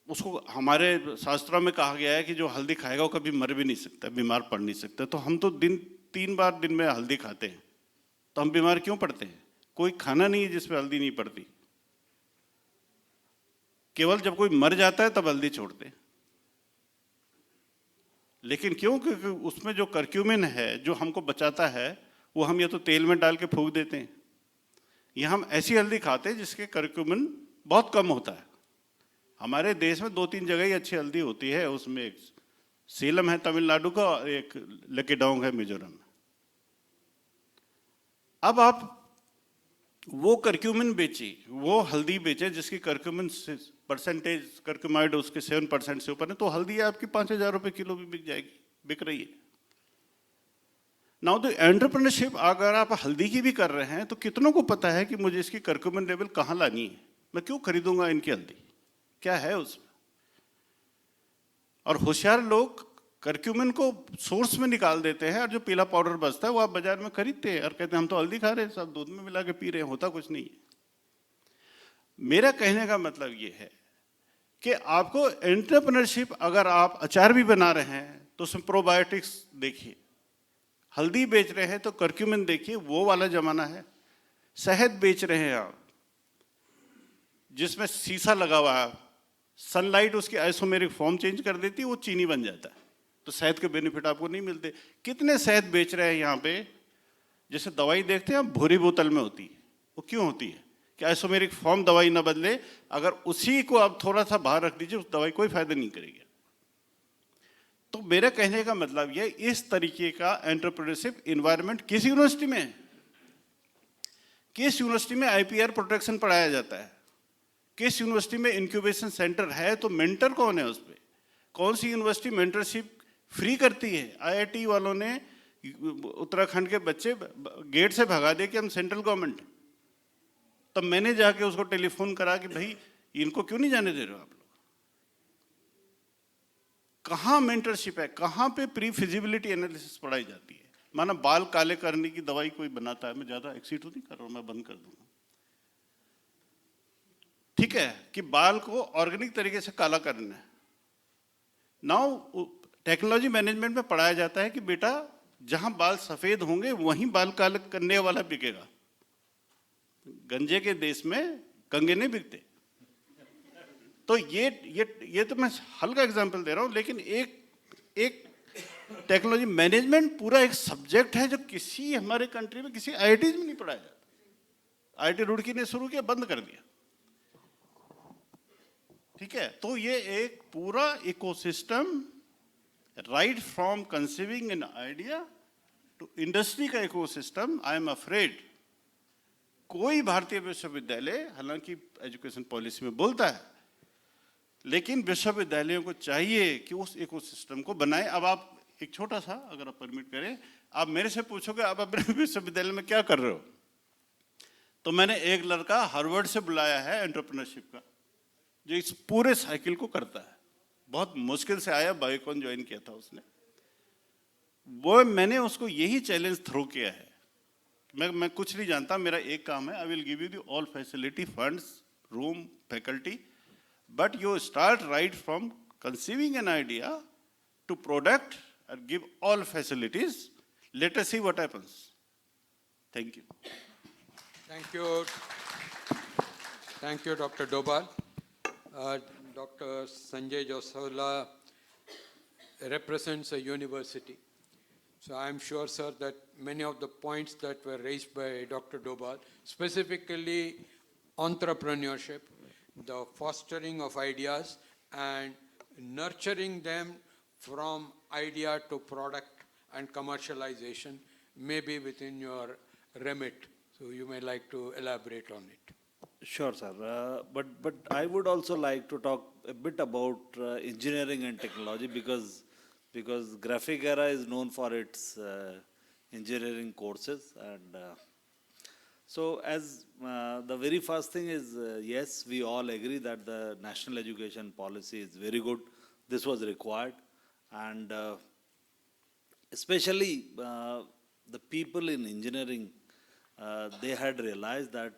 उसको हमारे शास्त्रों में कहा गया है कि जो हल्दी खाएगा वो कभी मर भी नहीं सकता, बीमार पड़ नहीं सकता. तो हम तो 3 बार दिन में हल्दी खाते हैं, तो हम बीमार क्यों पड़ते हैं? कोई खाना नहीं है जिसमें हल्दी नहीं पड़ती. केवल जब कोई मर जाता है तब हल्दी छोड़ते हैं. लेकिन क्यों? क्योंकि उसमें जो कर्क्यूमिन है जो हमको बचाता है वो हम या तो तेल में डाल के फूंक देते हैं, या हम ऐसी हल्दी खाते हैं जिसके कर्क्यूमिन बहुत कम होता है. हमारे देश में 2-3 जगह ही अच्छी हल्दी होती है. उसमें एक सेलम है तमिलनाडु का, और एक लकीडोंग है मिजोरम में. अब आप वो कर्क्यूमिन बेची, वो हल्दी बेचे जिसकी कर्क्यूमिन परसेंटेज, कर्क्यूमाइड उसके 7% से ऊपर है, तो हल्दी आपकी 5,000 रुपये किलो भी बिक जाएगी, बिक रही है. नाउ द एंटरप्रेन्योरशिप, अगर आप हल्दी की भी कर रहे हैं तो कितनों को पता है कि मुझे इसकी कर्क्यूमिन लेवल कहाँ लानी है, मैं क्यों खरीदूंगा इनकी हल्दी, क्या है उसमें. और होशियार लोग कर्क्यूमिन को सोर्स में निकाल देते हैं, और जो पीला पाउडर बचता है वो आप बाजार में खरीदते हैं और कहते हैं हम तो हल्दी खा रहे हैं, सब दूध में मिला के पी रहे हैं, होता कुछ नहीं है. मेरा कहने का मतलब ये है कि आपको एंटरप्रेन्योरशिप, अगर आप अचार भी बना रहे हैं तो उसमें प्रोबायोटिक्स देखिए, हल्दी बेच रहे हैं तो कर्क्यूमिन देखिए, वो वाला जमाना है. शहद बेच रहे हैं आप जिसमें शीशा लगा हुआ है, सनलाइट उसकी आइसोमेरिक फॉर्म चेंज कर देती है, वो चीनी बन जाता है, तो शहद के बेनिफिट आपको नहीं मिलते. कितने शहद बेच रहे हैं यहाँ पे, जैसे दवाई देखते हैं आप भूरी बोतल में होती है, वो क्यों होती है? कि आइसोमेरिक फॉर्म दवाई ना बदले, अगर उसी को आप थोड़ा सा बाहर रख दीजिए उस दवाई कोई फायदा नहीं करेगी. तो मेरा कहने का मतलब ये, इस तरीके का एंटरप्रेन्योरशिप इन्वायरमेंट किस यूनिवर्सिटी में है? किस यूनिवर्सिटी में IPR प्रोटेक्शन पढ़ाया जाता है? किस यूनिवर्सिटी में इंक्यूबेशन सेंटर है? तो मेंटर कौन है उस पर? कौन सी यूनिवर्सिटी मेंटरशिप फ्री करती है? IIT वालों ने उत्तराखंड के बच्चे गेट से भगा दिए कि हम सेंट्रल गवर्नमेंट. तब मैंने जाके उसको टेलीफोन करा कि भाई इनको क्यों नहीं जाने दे रहे हो आप लोग? कहाँ मेंटरशिप है? कहाँ पे प्री फिजिबिलिटी एनालिसिस पढ़ाई जाती है? माना बाल काले करने की दवाई कोई बनाता है, मैं ज़्यादा एक्सीट नहीं कर रहा हूँ, मैं बंद कर दूंगा, ठीक है, कि बाल को ऑर्गेनिक तरीके से काला करना है. नाउ टेक्नोलॉजी मैनेजमेंट में पढ़ाया जाता है कि बेटा जहां बाल सफेद होंगे वहीं बाल काले करने वाला बिकेगा. गंजे के देश में कंगे नहीं बिकते. तो ये तो मैं हल्का एग्जांपल दे रहा हूं, लेकिन एक टेक्नोलॉजी मैनेजमेंट पूरा एक सब्जेक्ट है जो किसी हमारे कंट्री में किसी IITs में नहीं पढ़ाया जाता. IIT रुड़की ने शुरू किया, बंद कर दिया, ठीक है. तो ये एक पूरा ecosystem, right from conceiving an idea to industry का इकोसिस्टम. आई एम अफ्रेड कोई भारतीय विश्वविद्यालय, हालांकि एजुकेशन पॉलिसी में बोलता है, लेकिन विश्वविद्यालयों को चाहिए कि उस इकोसिस्टम को बनाए. अब आप एक छोटा सा, अगर आप परमिट करें, आप मेरे से पूछोगे आप अपने विश्वविद्यालय में क्या कर रहे हो, तो मैंने एक लड़का हार्वर्ड से बुलाया है एंटरप्रेन्योरशिप का, जो इस पूरे साइकिल को करता है. बहुत मुश्किल से आया, बायोकॉन ज्वाइन किया था उसने. वो मैंने उसको यही चैलेंज थ्रो किया है, मैं कुछ नहीं जानता, मेरा एक काम है, I will give you the all facility, funds, room, faculty, but you start right from conceiving an idea to product and give all facilities. Let us see what happens. Thank you. Thank you. Thank you, Dr. Dobhal. Dr. Sanjay Jasola represents a university. So I'm sure, sir, that many of the points that were raised by Dr. Dobhal, specifically entrepreneurship, the fostering of ideas and nurturing them from idea to product and commercialization may be within your remit. So you may like to elaborate on it. Sure, sir. But I would also like to talk a bit about engineering and technology because Graphic Era is known for its engineering courses, and so as the very first thing is yes, we all agree that the national education policy is very good. This was required, and especially the people in engineering, they had realized that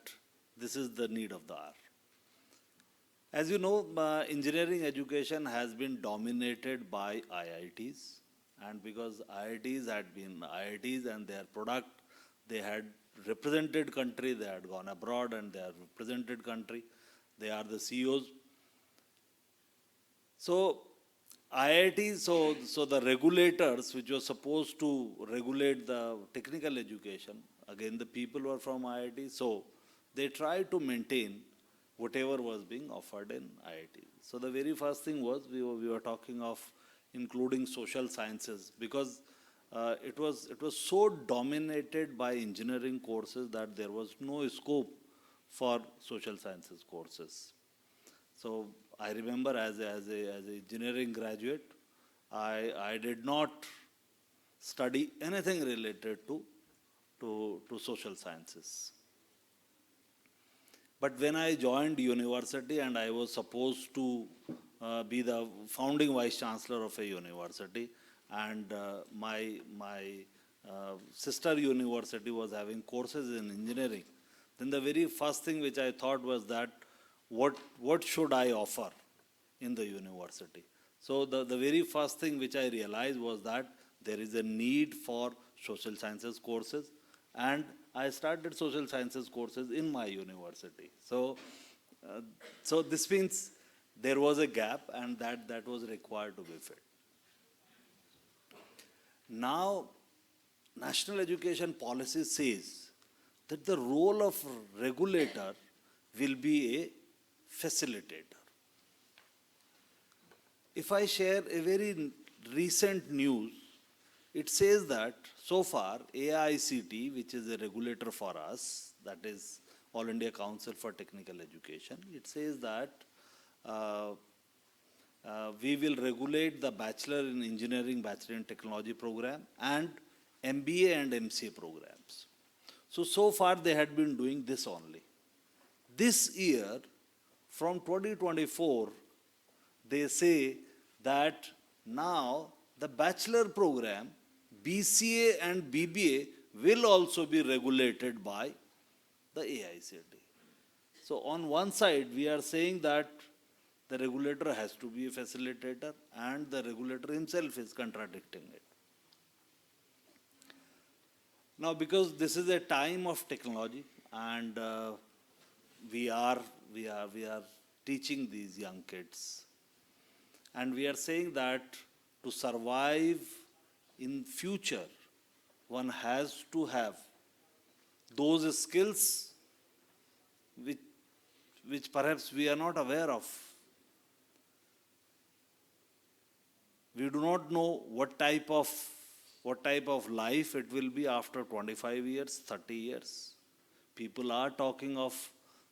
this is the need of the hour. As you know, engineering education has been dominated by IITs, and because IITs had been IITs and their product, they had represented country, they had gone abroad and they have represented country, they are the CEOs. So IITs, so the regulators which were supposed to regulate the technical education, again the people were from IIT, so they tried to maintain whatever was being offered in IIT. So the very first thing was we were talking of including social sciences because it was so dominated by engineering courses that there was no scope for social sciences courses. So I remember as an engineering graduate, I did not study anything related to social sciences. But when I joined university and I was supposed to be the founding vice chancellor of a university, and my sister university was having courses in engineering, then the very first thing which I thought was that what should I offer in the university? So the very first thing which I realized was that there is a need for social sciences courses, and I started social sciences courses in my university. So this means there was a gap, and that was required to be filled. Now, national education policy says that the role of regulator will be a facilitator. If I share a very recent news, it says that so far AICT, which is a regulator for us, that is All India Council for Technical Education, it says that we will regulate the Bachelor in Engineering, Bachelor in Technology program and MBA and MCA programs. So far they had been doing this only. This year, from 2024, they say that now the bachelor program, BCA and BBA will also be regulated by the AICT. So on one side, we are saying that the regulator has to be a facilitator, and the regulator himself is contradicting it. Now, because this is a time of technology, and we are teaching these young kids, and we are saying that to survive in future, one has to have those skills which perhaps we are not aware of. We do not know what type of life it will be after 25 years, 30 years. People are talking of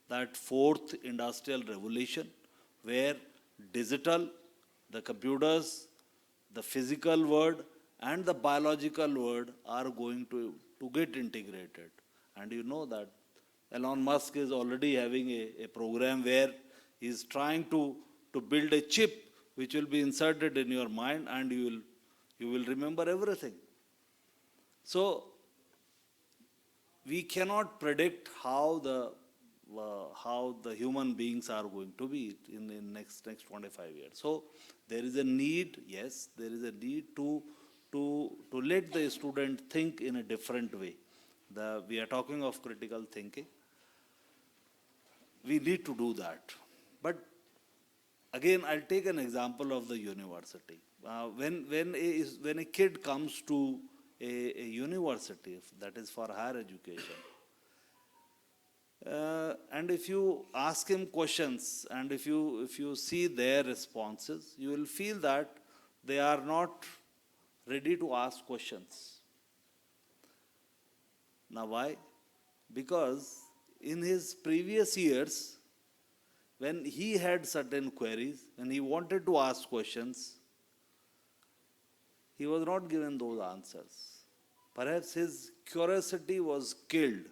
that fourth industrial revolution where digital, the computers, the physical world and the biological world are going to get integrated. And you know that Elon Musk is already having a program where he is trying to build a chip which will be inserted in your mind, and you will remember everything. So we cannot predict how the human beings are going to be in the next 25 years. So there is a need, yes, there is a need to let the student think in a different way. We are talking of critical thinking. We need to do that. But again, I'll take an example of the university. When a kid comes to a university that is for higher education, and if you ask him questions and if you see their responses, you will feel that they are not ready to ask questions. Now why? Because in his previous years, when he had certain queries, when he wanted to ask questions, he was not given those answers. Perhaps his curiosity was killed.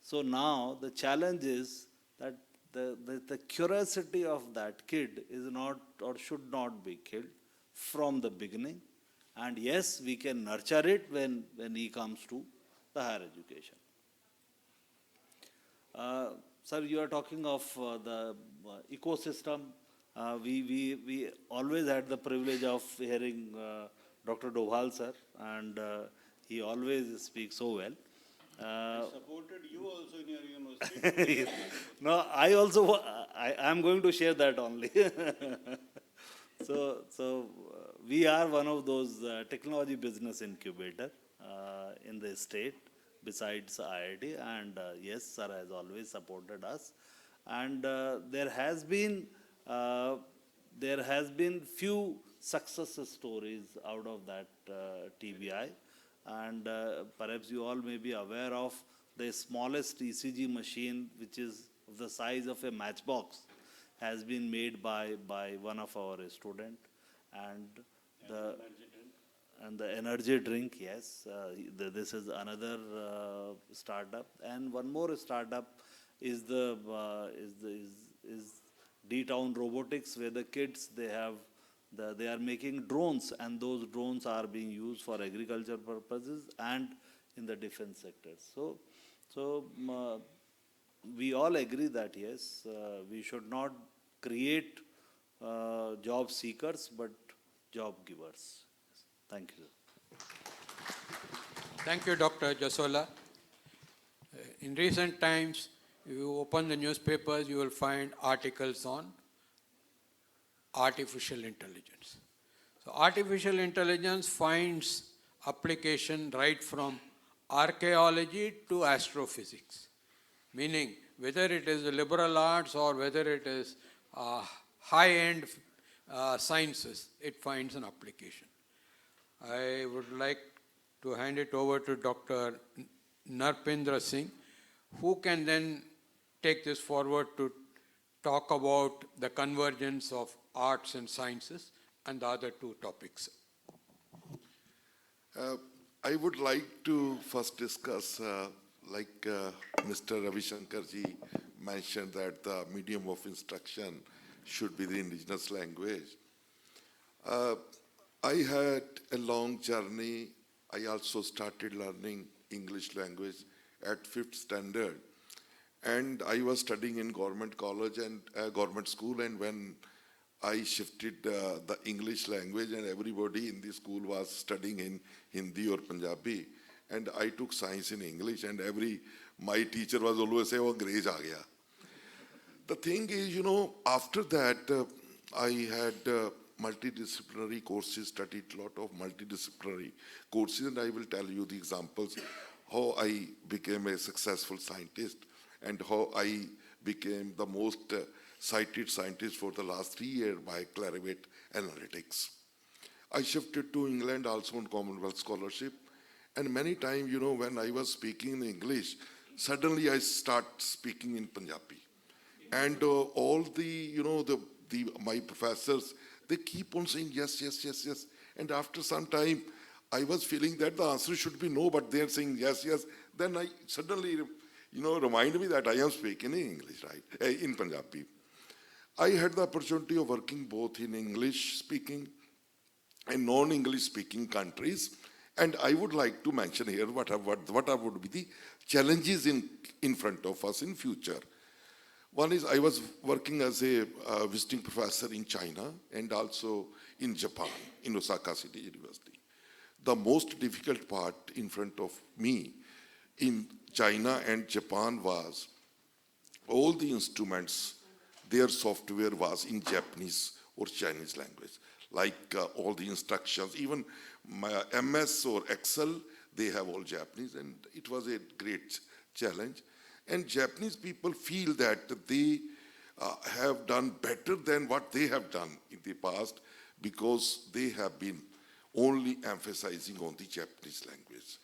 So now the challenge is that the curiosity of that kid is not or should not be killed from the beginning. And yes, we can nurture it when he comes to the higher education. Sir, you are talking of the ecosystem. We always had the privilege of hearing Dr. Dobhal, sir, and he always speaks so well. I supported you also in your university. No, I am going to share that only. So we are one of those technology business incubator in the state besides IIT, and yes, sir has always supported us. And there has been few success stories out of that TBI. And perhaps you all may be aware of the smallest ECG machine, which is of the size of a matchbox, has been made by one of our student. And the energy drink, yes, this is another startup. And one more startup is D-Town Robotics, where the kids, they are making drones, and those drones are being used for agriculture purposes and in the defense sector. So we all agree that yes, we should not create job seekers, but job givers. Thank you. Thank you, Dr. Jasola. In recent times, you open the newspapers, you will find articles on artificial intelligence. So artificial intelligence finds application right from archaeology to astrophysics, meaning whether it is liberal arts or whether it is high-end sciences, it finds an application. I would like to hand it over to Dr. Narpindra Singh, who can then take this forward to talk about the convergence of arts and sciences and the other two topics. I would like to first discuss, Mr. Ravi Shanker ji mentioned that the medium of instruction should be the indigenous language. I had a long journey. I also started learning English language at 5th standard. And I was studying in government college and government school, and when I shifted the English language, and everybody in the school was studying in Hindi or Punjabi, and I took science in English, and my teacher was always saying, "Oh, Angrez aa gaya." The thing is, after that, I had multidisciplinary courses, studied a lot of multidisciplinary courses, and I will tell you the examples how I became a successful scientist and how I became the most cited scientist for the last 3 years by Clarivate Analytics. I shifted to England also on Commonwealth Scholarship, and many times, when I was speaking in English, suddenly I start speaking in Punjabi. And all my professors, they keep on saying yes, yes, yes, yes. And after some time, I was feeling that the answer should be no, but they're saying yes, yes. Then I suddenly, remind me that I am speaking in English, right, in Punjabi. I had the opportunity of working both in English-speaking and non-English-speaking countries. And I would like to mention here what would be the challenges in front of us in future. One is I was working as a visiting professor in China and also in Japan, in Osaka City University. the most difficult part in front of me in China and Japan was all the instruments, their software was in Japanese or Chinese language, like all the instructions, even my MS or Excel, they have all Japanese, and it was a great challenge. And Japanese people feel that they have done better than what they have done in the past because they have been only emphasizing on the Japanese language.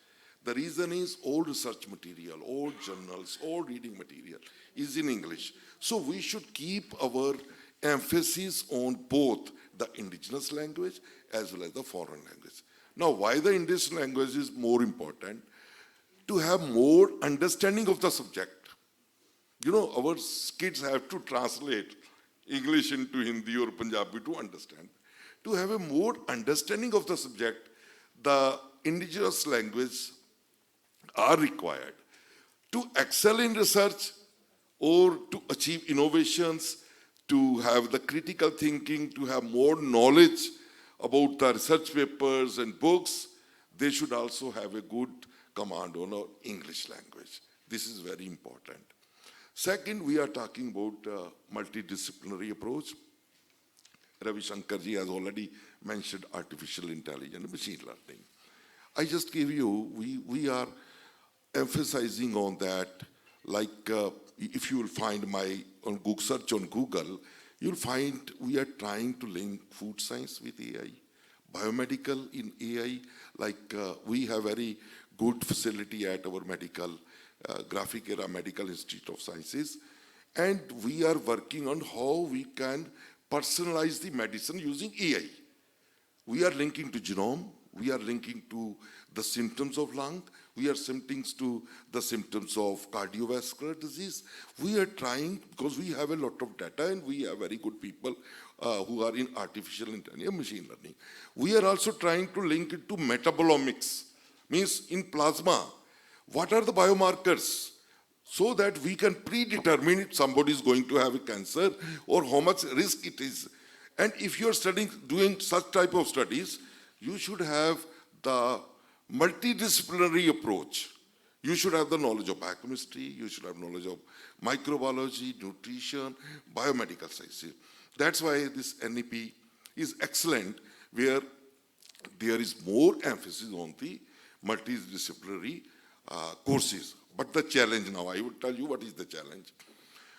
The reason is all research material, all journals, all reading material is in English. So we should keep our emphasis on both the indigenous language as well as the foreign language. Now, why the indigenous language is more important? To have more understanding of the subject. You know, our kids have to translate English into Hindi or Punjabi to understand. To have a more understanding of the subject, the indigenous language are required to excel in research or to achieve innovations, to have the critical thinking, to have more knowledge about the research papers and books. They should also have a good command on our English language. This is very important. Second, we are talking about multidisciplinary approach. Ravi Shanker ji has already mentioned artificial intelligence, machine learning. I just gave you, we are emphasizing on that, like if you will find my search on Google, you'll find we are trying to link food science with AI, biomedical in AI, like we have very good facility at our medical, Graphic Era Medical Institute of Sciences, and we are working on how we can personalize the medicine using AI. We are linking to genome, we are linking to the symptoms of lung, we are linking to the symptoms of cardiovascular disease. We are trying, because we have a lot of data and we have very good people who are in artificial intelligence, machine learning. We are also trying to link it to metabolomics, means in plasma, what are the biomarkers? So that we can predetermine if somebody is going to have a cancer or how much risk it is. And if you're doing such type of studies, you should have the multidisciplinary approach. You should have the knowledge of biochemistry, you should have knowledge of microbiology, nutrition, biomedical sciences. That's why this NEP is excellent, where there is more emphasis on the multidisciplinary courses. But the challenge now, I would tell you what is the challenge.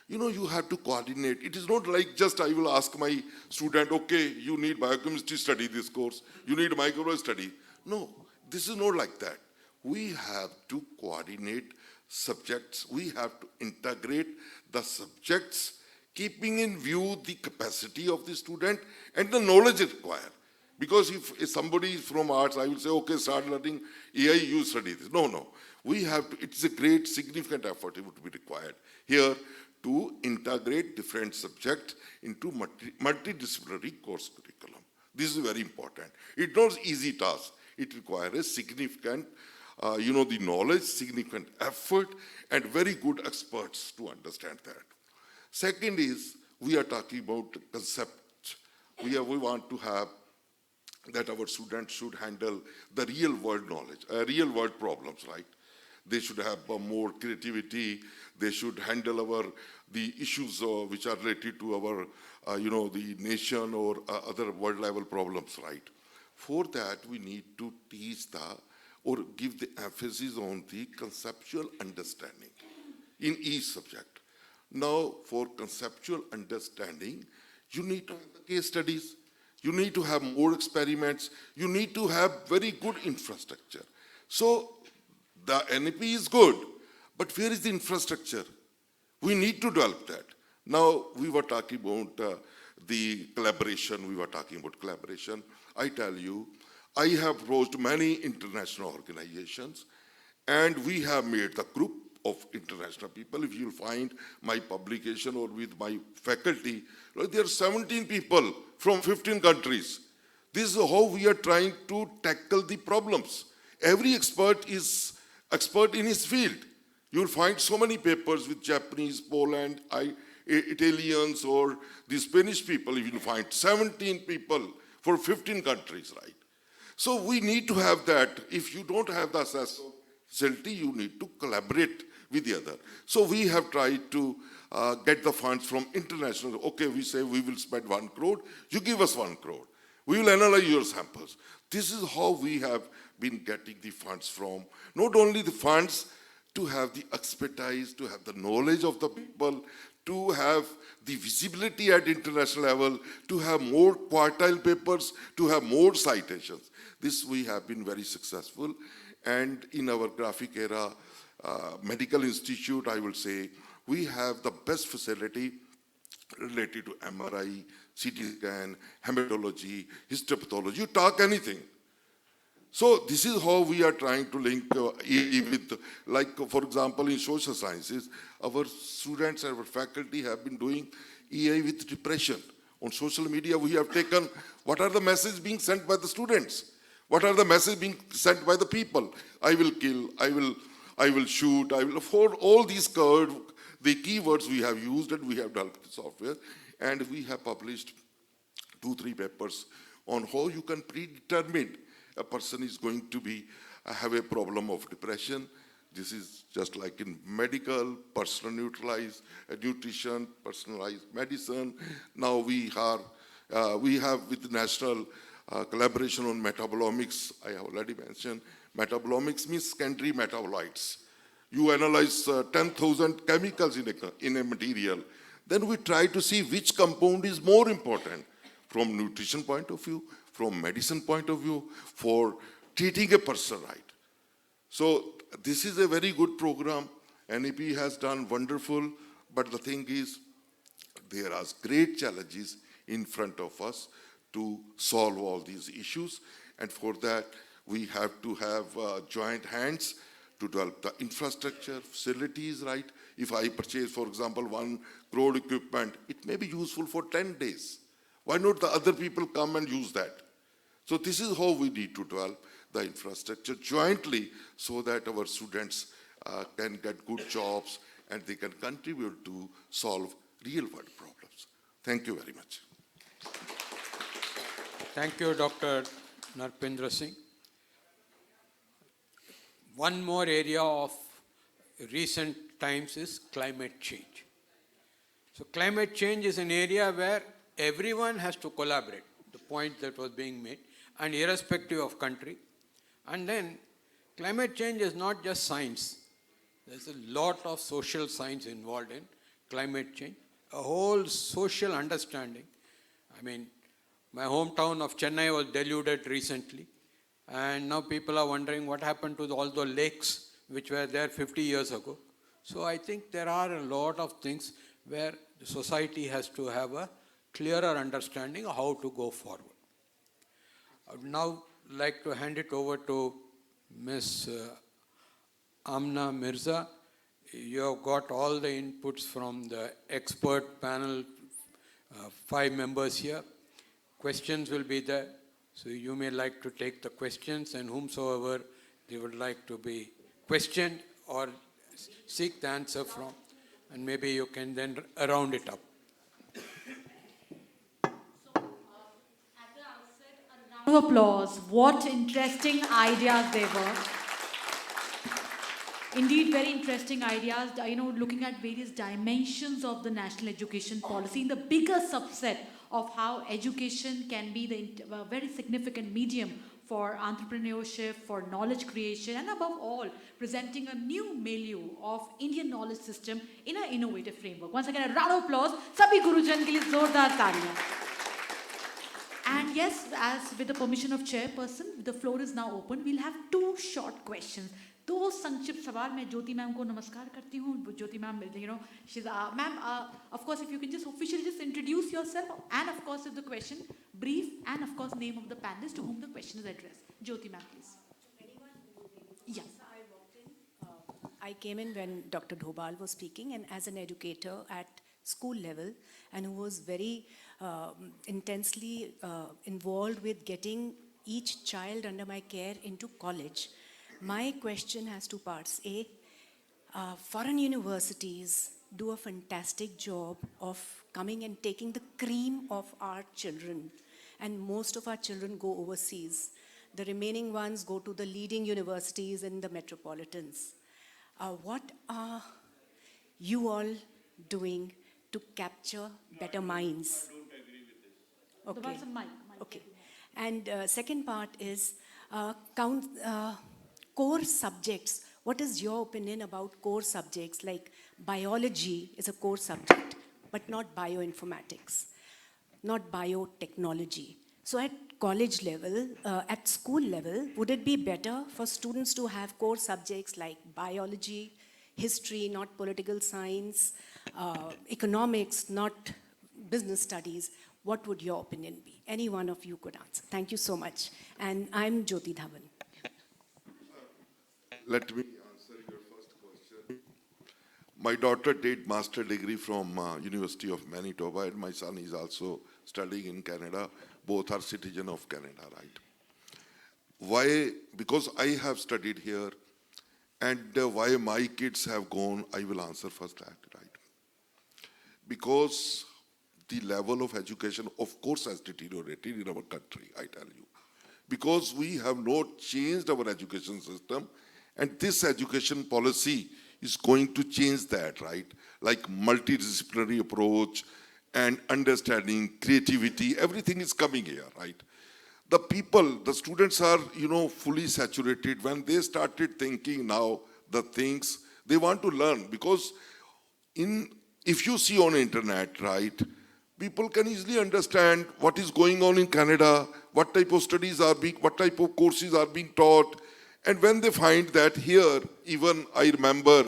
You know, you have to coordinate. It is not like just I will ask my student, okay, you need biochemistry, study this course. You need microbiology, study. No, this is not like that. We have to coordinate subjects. We have to integrate the subjects, keeping in view the capacity of the student and the knowledge required. Because if somebody is from arts, I will say, okay, start learning AI, you study this. No. We have to, it's a great, significant effort it would be required here to integrate different subjects into multidisciplinary course curriculum. This is very important. It's not an easy task. It requires a significant, the knowledge, significant effort, and very good experts to understand that. Second is, we are talking about concept. We want to have that our students should handle the real world knowledge, real world problems, right? They should have more creativity. They should handle the issues which are related to our, the nation or other world level problems, right? For that, we need to teach or give the emphasis on the conceptual understanding in each subject. Now, for conceptual understanding, you need to have the case studies. You need to have more experiments. You need to have very good infrastructure. So, the NEP is good, but where is the infrastructure? We need to develop that. Now, we were talking about the collaboration. I tell you, I have approached many international organizations, and we have made the group of international people. If you'll find my publication or with my faculty, there are 17 people from 15 countries. This is how we are trying to tackle the problems. Every expert is expert in his field. You'll find so many papers with Japanese, Poland, Italians, or the Spanish people. You'll find 17 people for 15 countries, right? So we need to have that. If you don't have the access facility, you need to collaborate with the other. So we have tried to get the funds from international. Okay, we say we will spend 1 crore, you give us 1 crore. We will analyze your samples. This is how we have been getting the funds from. Not only the funds, to have the expertise, to have the knowledge of the people, to have the visibility at international level, to have more quartile papers, to have more citations. This we have been very successful. And in our graphic era, medical institute, I will say, we have the best facility related to MRI, CT scan, hematology, histopathology, you talk anything. So this is how we are trying to link with, like for example, in social sciences, our students, our faculty have been doing EI with depression. On social media, we have taken what are the messages being sent by the students? What are the messages being sent by the people? I will kill, I will shoot, I will afford all these the keywords we have used, and we have developed the software, and we have published 2-3 papers on how you can predetermine a person is going to be have a problem of depression. This is just like in medical, personal neutralized nutrition, personalized medicine. Now we have with national collaboration on metabolomics. I have already mentioned metabolomics means secondary metabolites. You analyze 10,000 chemicals in a material. Then we try to see which compound is more important from nutrition point of view, from medicine point of view, for treating a person right. So this is a very good program. NEP has done wonderful, but the thing is, there are great challenges in front of us to solve all these issues. And for that, we have to have joint hands to develop the infrastructure, facilities, right? If I purchase, for example, 1 crore equipment, it may be useful for 10 days. Why not the other people come and use that? So this is how we need to develop the infrastructure jointly so that our students can get good jobs and they can contribute to solve real world problems. Thank you very much. Thank you, Dr. Narpindra Singh. One more area of recent times is climate change. So climate change is an area where everyone has to collaborate, the point that was being made, and irrespective of country. And then climate change is not just science. There's a lot of social science involved in climate change, a whole social understanding. I mean, my hometown of Chennai was deluded recently, and now people are wondering what happened to all the lakes which were there 50 years ago. So I think there are a lot of things where the society has to have a clearer understanding of how to go forward. I would now like to hand it over to Ms. Amna Mirza. You have got all the inputs from the expert panel, 5 members here. Questions will be there, so you may like to take the questions, and whomsoever they would like to be questioned or seek the answer from, and maybe you can then round it up. Round of applause. What interesting ideas they were. Indeed, very interesting ideas, looking at various dimensions of the national education policy in the bigger subset of how education can be the very significant medium for entrepreneurship, for knowledge creation, and above all, presenting a new milieu of Indian knowledge system in an innovative framework. Once again, a round of applause. Sabhi Gurujan ke liye zordar taaliyan. And yes, as with the permission of chairperson, the floor is now open. We'll have 2 short questions. 2 संक्षिप्त सवाल. मैं ज्योति ma'am को नमस्कार करती हूँ. ज्योति ma'am, she's ma'am. Of course, if you can just officially just introduce yourself, and of course, if the question brief, and of course, name of the panelist to whom the question is addressed. Jyoti ma'am, please. Yeah. I came in when Dr. Dobhal was speaking, and as an educator at school level, and who was very intensely involved with getting each child under my care into college. My question has 2 parts. A, foreign universities do a fantastic job of coming and taking the cream of our children, and most of our children go overseas. The remaining ones go to the leading universities in the metropolitans. What are you all doing to capture better minds? I don't agree with this. Okay. Okay. And second part is core subjects. What is your opinion about core subjects like biology is a core subject, but not bioinformatics, not biotechnology. So at college level, at school level, would it be better for students to have core subjects like biology, history, not political science, economics, not business studies? What would your opinion be? Any one of you could answer. Thank you so much. And I'm Jyoti Dhawan. Let me answer your first question. My daughter did master degree from University of Manitoba, and my son is also studying in Canada. Both are citizen of Canada, right? Why? Because I have studied here, and why my kids have gone, I will answer first that, right? Because the level of education, of course, has deteriorated in our country, I tell you. Because we have not changed our education system, and this education policy is going to change that, right? Like multidisciplinary approach and understanding, creativity, everything is coming here, right? The people, the students are, fully saturated. When they started thinking now the things they want to learn, because if you see on internet, right, people can easily understand what is going on in Canada, what type of studies are being, what type of courses are being taught. And when they find that here, even I remember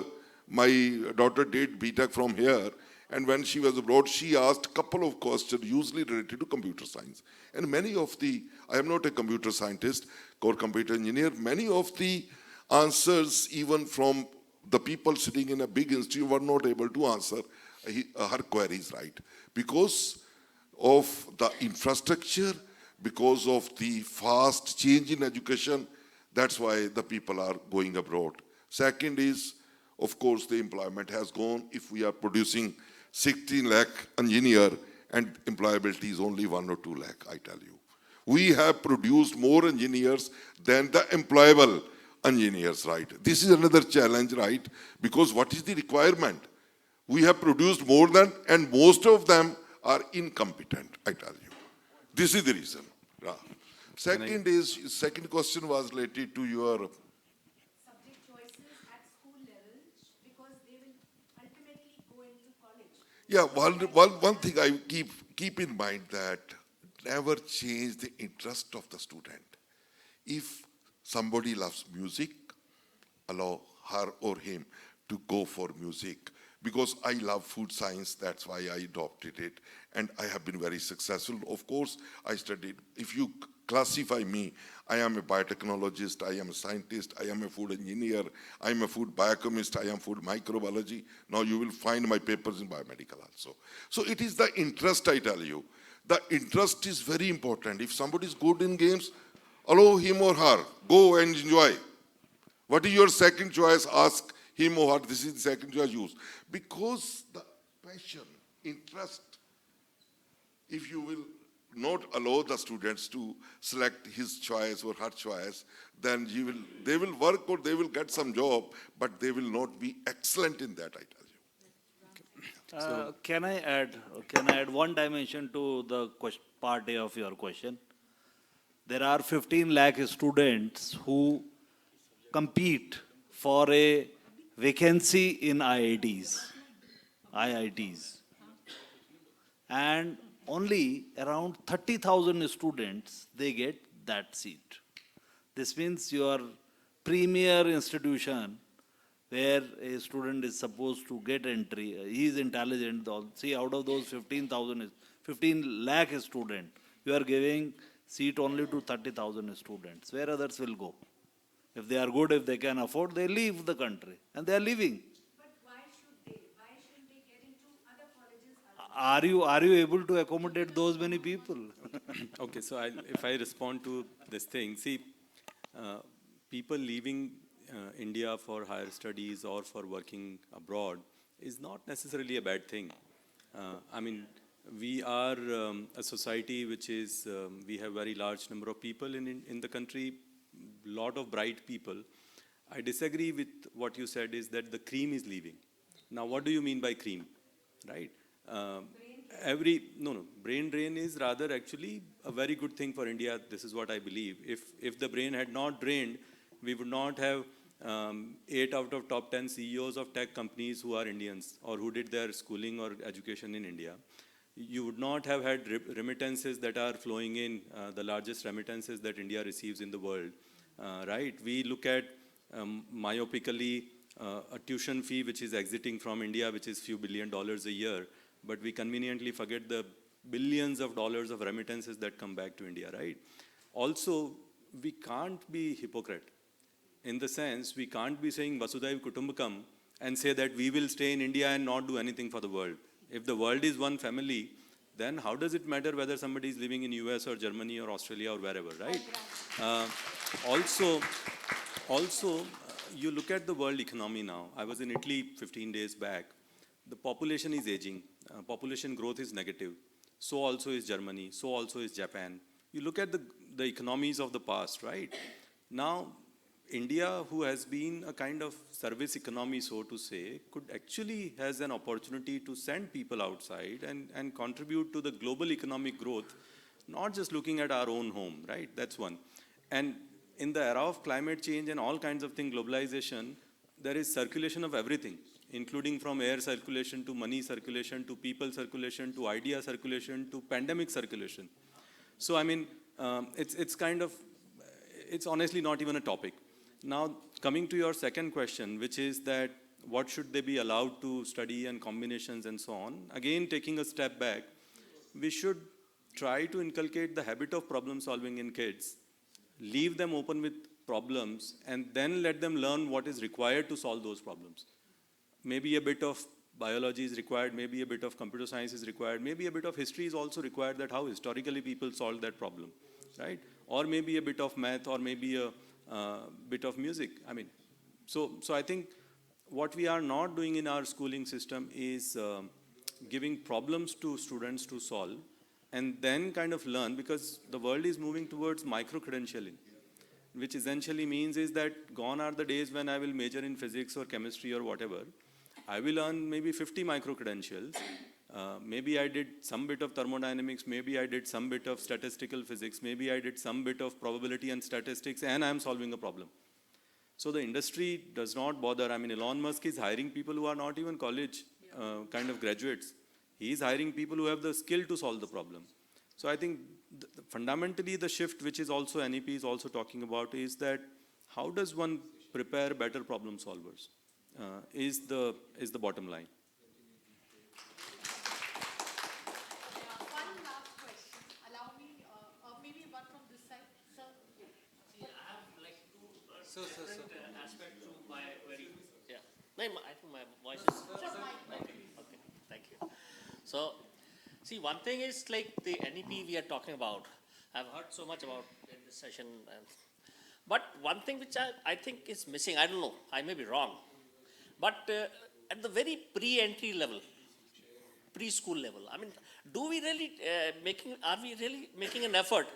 my daughter did BTech from here, and when she was abroad, she asked a couple of questions usually related to computer science. And many of I am not a computer scientist or computer engineer, many of the answers, even from the people sitting in a big institute, were not able to answer her queries, right? Because of the infrastructure, because of the fast change in education, that's why the people are going abroad. Second is, of course, the employment has gone. If we are producing 16 lakh engineer and employability is only 1 or 2 lakh, I tell you. We have produced more engineers than the employable engineers, right? This is another challenge, right? Because what is the requirement? We have produced more than, and most of them are incompetent, I tell you. This is the reason. Yeah. Second question was related to your subject choices at school level, because they will ultimately go into college. Yeah, one thing I keep in mind that never change the interest of the student. If somebody loves music, allow her or him to go for music. Because I love food science, that's why I adopted it. And I have been very successful. Of course, I studied, if you classify me, I am a biotechnologist, I am a scientist, I am a food engineer, I am a food biochemist, I am food microbiology. Now you will find my papers in biomedical also. So it is the interest, I tell you. The interest is very important. If somebody is good in games, allow him or her, go and enjoy. What is your second choice? Ask him or her, this is the second choice, use. Because the passion, interest, if you will not allow the students to select his choice or her choice, then they will work or they will get some job, but they will not be excellent in that, I tell you. Can I add one dimension to the part A of your question? There are 15 lakh students who compete for a vacancy in IITs. And only around 30,000 students, they get that seat. This means your premier institution where a student is supposed to get entry, he is intelligent. See, out of those 15 lakh students, you are giving seat only to 30,000 students. Where others will go? If they are good, if they can afford, they leave the country. And they are leaving. But why should they? Why shouldn't they get into other colleges? Are you able to accommodate those many people? Okay, so if I respond to this thing, see, people leaving India for higher studies or for working abroad is not necessarily a bad thing. I mean, We are a society which is, we have very large number of people in the country, lot of bright people. I disagree with what you said is that the cream is leaving. Now, what do you mean by cream, right? Brain drain is rather actually a very good thing for India. This is what I believe. If the brain had not drained, we would not have 8 out of top 10 CEOs of tech companies who are Indians or who did their schooling or education in India. You would not have had remittances that are flowing in, the largest remittances that India receives in the world, right? We look at myopically a tuition fee which is exiting from India, which is few $1 billion a year, but we conveniently forget the billions of dollars of remittances that come back to India, right? Also, we can't be hypocrite. In the sense, we can't be saying Vasudhaiv Kutumbakam and say that we will stay in India and not do anything for the world. If the world is one family, then how does it matter whether somebody is living in US or Germany or Australia or wherever, right? Also, you look at the world economy now. I was in Italy 15 days back. The population is aging. Population growth is negative. So also is Germany. So also is Japan. You look at the economies of the past, right? Now, India, who has been a kind of service economy, so to say, could actually has an opportunity to send people outside and contribute to the global economic growth, not just looking at our own home, right? That's one. And in the era of climate change and all kinds of things, globalization, there is circulation of everything, including from air circulation to money circulation to people circulation to idea circulation to pandemic circulation. So, I mean, it's honestly not even a topic. Now, coming to your second question, which is that what should they be allowed to study and combinations and so on, again, taking a step back, we should try to inculcate the habit of problem solving in kids, leave them open with problems, and then let them learn what is required to solve those problems. Maybe a bit of biology is required, maybe a bit of computer science is required, maybe a bit of history is also required, that how historically people solved that problem, right? Or maybe a bit of math, or maybe a bit of music. I mean, so I think what we are not doing in our schooling system is giving problems to students to solve and then kind of learn, because the world is moving towards micro-credentialing, which essentially means is that gone are the days when I will major in physics or chemistry or whatever. I will earn maybe 50 micro-credentials. Maybe I did some bit of thermodynamics, maybe I did some bit of statistical physics, maybe I did some bit of probability and statistics, and I'm solving a problem. So the industry does not bother. I mean, Elon Musk is hiring people who are not even college kind of graduates. He is hiring people who have the skill to solve the problem. So I think fundamentally the shift, which is also NEP is also talking about, is that how does one prepare better problem solvers is the bottom line. Aspect to my very I think my voice is okay. Thank you. So, see, one thing is like the NEP we are talking about. I've heard so much about in this session, but one thing which I think is missing. I don't know. I may be wrong, but at the very pre-entry level, preschool level, I mean, are we really making an effort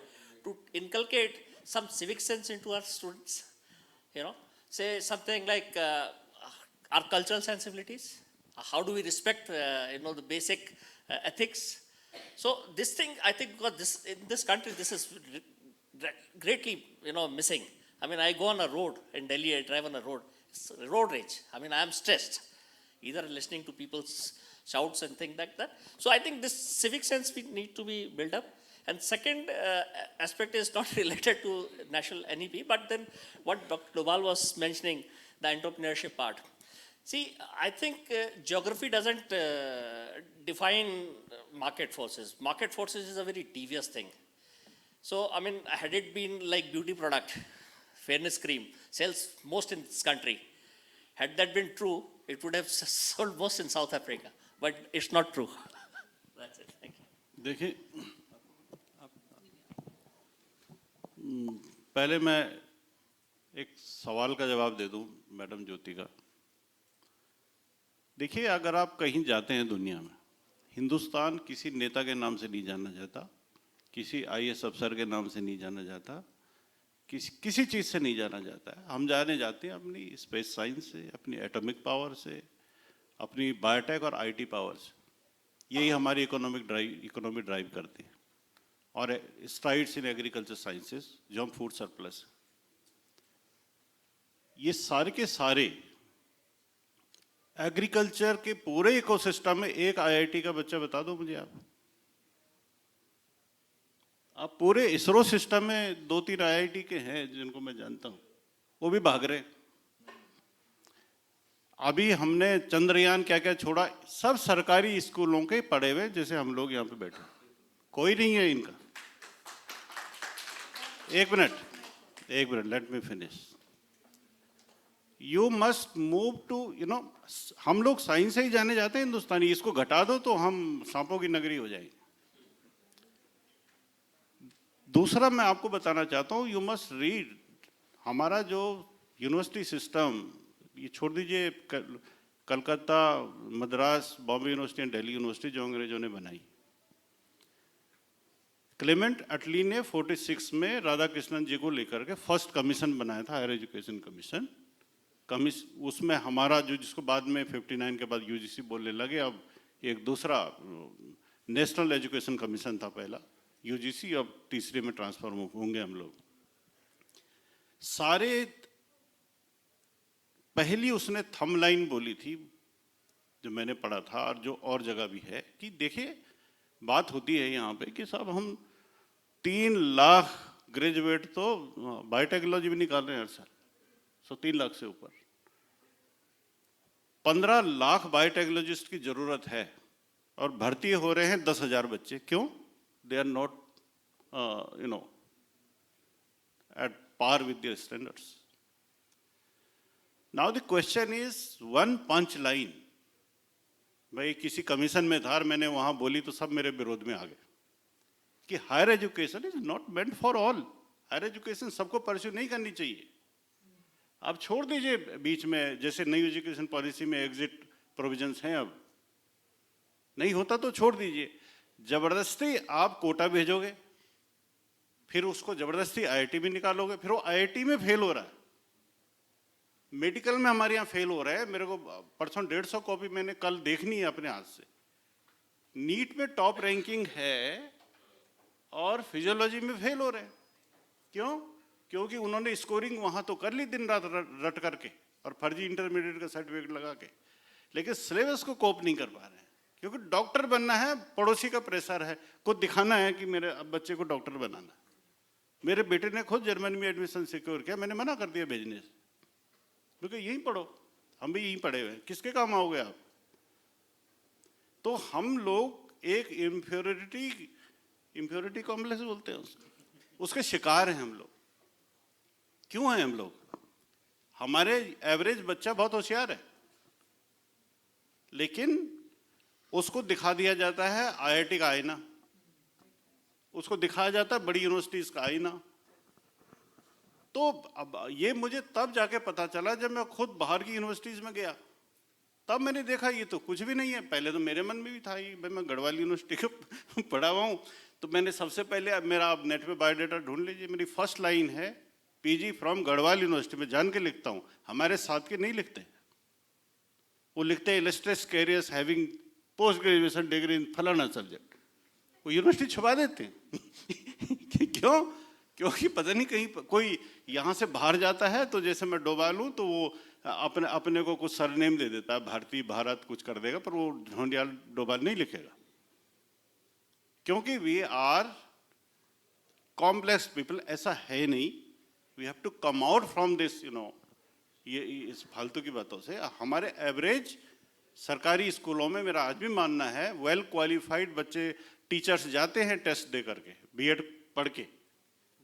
to inculcate some civic sense into our students? You know, say something like our cultural sensibilities. How do we respect, the basic ethics? So this thing, I think, because in this country, this is greatly, missing. I mean, I go on a road in Delhi. I drive on a road. It's road rage. I mean, I am stressed, either listening to people's shouts and things like that. So I think this civic sense we need to be built up. And second aspect is not related to national NEP, but then what Dr. Dobhal was mentioning, the entrepreneurship part. See, I think geography doesn't define market forces. Market forces is a very devious thing. So, I mean, had it been like beauty product, fairness cream, sells most in this country. Had that been true, it would have sold most in South Africa. But it's not true. That's it. Thank you. देखिए, पहले मैं एक सवाल का जवाब दे दूं madam ज्योति का। देखिए, अगर आप कहीं जाते हैं दुनिया में, हिंदुस्तान किसी नेता के नाम से नहीं जाना जाता, किसी IAS अफसर के नाम से नहीं जाना जाता, किसी चीज़ से नहीं जाना जाता है। हम जाने जाते हैं अपनी स्पेस साइंस से, अपनी एटॉमिक पावर से, अपनी बायोटेक और IT पावर से। यही हमारी इकोनॉमी ड्राइव करती है। और स्ट्राइड्स इन एग्रीकल्चर साइंसेस, जो हम फूड सरप्लस, ये सारे के सारे एग्रीकल्चर के पूरे इकोसिस्टम में एक IIT का बच्चा बता दो मुझे आप पूरे इसरो सिस्टम में 2-3 IIT के हैं जिनको मैं जानता हूं, वो भी भाग रहे। अभी हमने चंद्रयान क्या क्या छोड़ा, सब सरकारी स्कूलों के पढ़े हुए, जैसे हम लोग यहाँ पे बैठे, कोई नहीं है इनका। एक minute, let me finish. You must move to, हम लोग साइंस से ही जाने जाते हैं हिंदुस्तानी, इसको घटा दो तो हम सांपों की नगरी हो जाएंगे। दूसरा मैं आपको बताना चाहता हूँ, यू मस्ट रीड हमारा जो यूनिवर्सिटी सिस्टम, ये छोड़ दीजिए Calcutta, Madras, Bombay university and Delhi university जो अंग्रेजों ने बनाई। क्लेमेंट अटली ने 46 में राधा कृष्णन जी को लेकर के फर्स्ट कमीशन बनाया था, हायर एजुकेशन कमीशन। उसमें हमारा जो, जिसको बाद में 59 के बाद UGC बोलने लगे, अब एक दूसरा नेशनल एजुकेशन कमीशन था पहला, UGC, अब तीसरे में ट्रांसफर होंगे हम लोग। सारे पहली उसने थंब लाइन बोली थी जो मैंने पढ़ा था और जो और जगह भी है, कि देखिए बात होती है यहाँ पे कि साहब हम 3 लाख ग्रेजुएट तो बायोटेक्नोलॉजी भी निकाल रहे हैं हर साल, 3 लाख से ऊपर। 15 लाख बायोटेक्नोलॉजिस्ट की जरूरत है और भर्ती हो रहे हैं 10,000 बच्चे। क्यों? They are not at par with their standards. Now the question is one punch line. भाई किसी कमीशन में था और मैंने वहां बोली तो सब मेरे विरोध में आ गए कि higher education is not meant for all. Higher education सबको परस्यू नहीं करनी चाहिए। आप छोड़ दीजिए बीच में, जैसे नई एजुकेशन पॉलिसी में एग्जिट प्रोविजंस हैं, अब नहीं होता तो छोड़ दीजिए। जबरदस्ती आप कोटा भेजोगे, फिर उसको जबरदस्ती IIT में निकालोगे, फिर वो IIT में फेल हो रहा है। मेडिकल में हमारे यहाँ फेल हो रहा है। मेरे को परसों 150 कॉपी मैंने कल देखनी है अपने हाथ से। नीट में टॉप रैंकिंग है और फिजियोलॉजी में फेल हो रहे हैं। क्यों? क्योंकि उन्होंने स्कोरिंग वहां तो कर ली दिन रात रट करके और फर्जी इंटरमीडिएट का सर्टिफिकेट लगा के, लेकिन सिलेबस को कोप नहीं कर पा रहे हैं। क्योंकि डॉक्टर बनना है, पड़ोसी का प्रेशर है, को दिखाना है कि मेरे बच्चे को डॉक्टर बनाना है। मेरे बेटे ने खुद जर्मनी में एडमिशन सिक्योर किया, मैंने मना कर दिया भेजने से, क्योंकि यहीं पढ़ो, हम भी यहीं पढ़े हुए हैं, किसके काम आओगे आप? तो हम लोग एक इम्प्योरिटी कॉम्प्लेक्स बोलते हैं उसके शिकार हैं हम लोग। क्यों हैं हम लोग? हमारे एवरेज बच्चा बहुत होशियार है, लेकिन उसको दिखा दिया जाता है IIT का आईना, उसको दिखाया जाता है बड़ी यूनिवर्सिटीज का आईना। तो अब ये मुझे तब जाके पता चला जब मैं खुद बाहर की यूनिवर्सिटीज में गया, तब मैंने देखा ये तो कुछ भी नहीं है। पहले तो मेरे मन में भी था ही, भाई मैं गढ़वाल यूनिवर्सिटी को पढ़ा हुआ हूँ, तो मैंने सबसे पहले, अब मेरा आप नेट पे बायोडाटा ढूंढ लीजिए, मेरी फर्स्ट लाइन है PG फ्रॉम गढ़वाल यूनिवर्सिटी में, जान के लिखता हूँ। हमारे साथ के नहीं लिखते, वो लिखते हैं illustrious careers having post graduation degree in फलाना सब्जेक्ट। वो यूनिवर्सिटी छुपा देते हैं। क्यों? क्योंकि पता नहीं कहीं कोई यहाँ से बाहर जाता है, तो जैसे मैं डोभाल हूँ तो वो अपने को कुछ सरनेम दे देता है, भारती भारत कुछ कर देगा, पर वो ढोंडियाल डोभाल नहीं लिखेगा। क्योंकि वी आर कॉम्प्लेक्स पीपल, ऐसा है नहीं। We have to come out from this, ये इस फालतू की बातों से। हमारे एवरेज सरकारी स्कूलों में मेरा आज भी मानना है वेल क्वालिफाइड बच्चे, टीचर्स जाते हैं टेस्ट दे करके, BEd पढ़ के,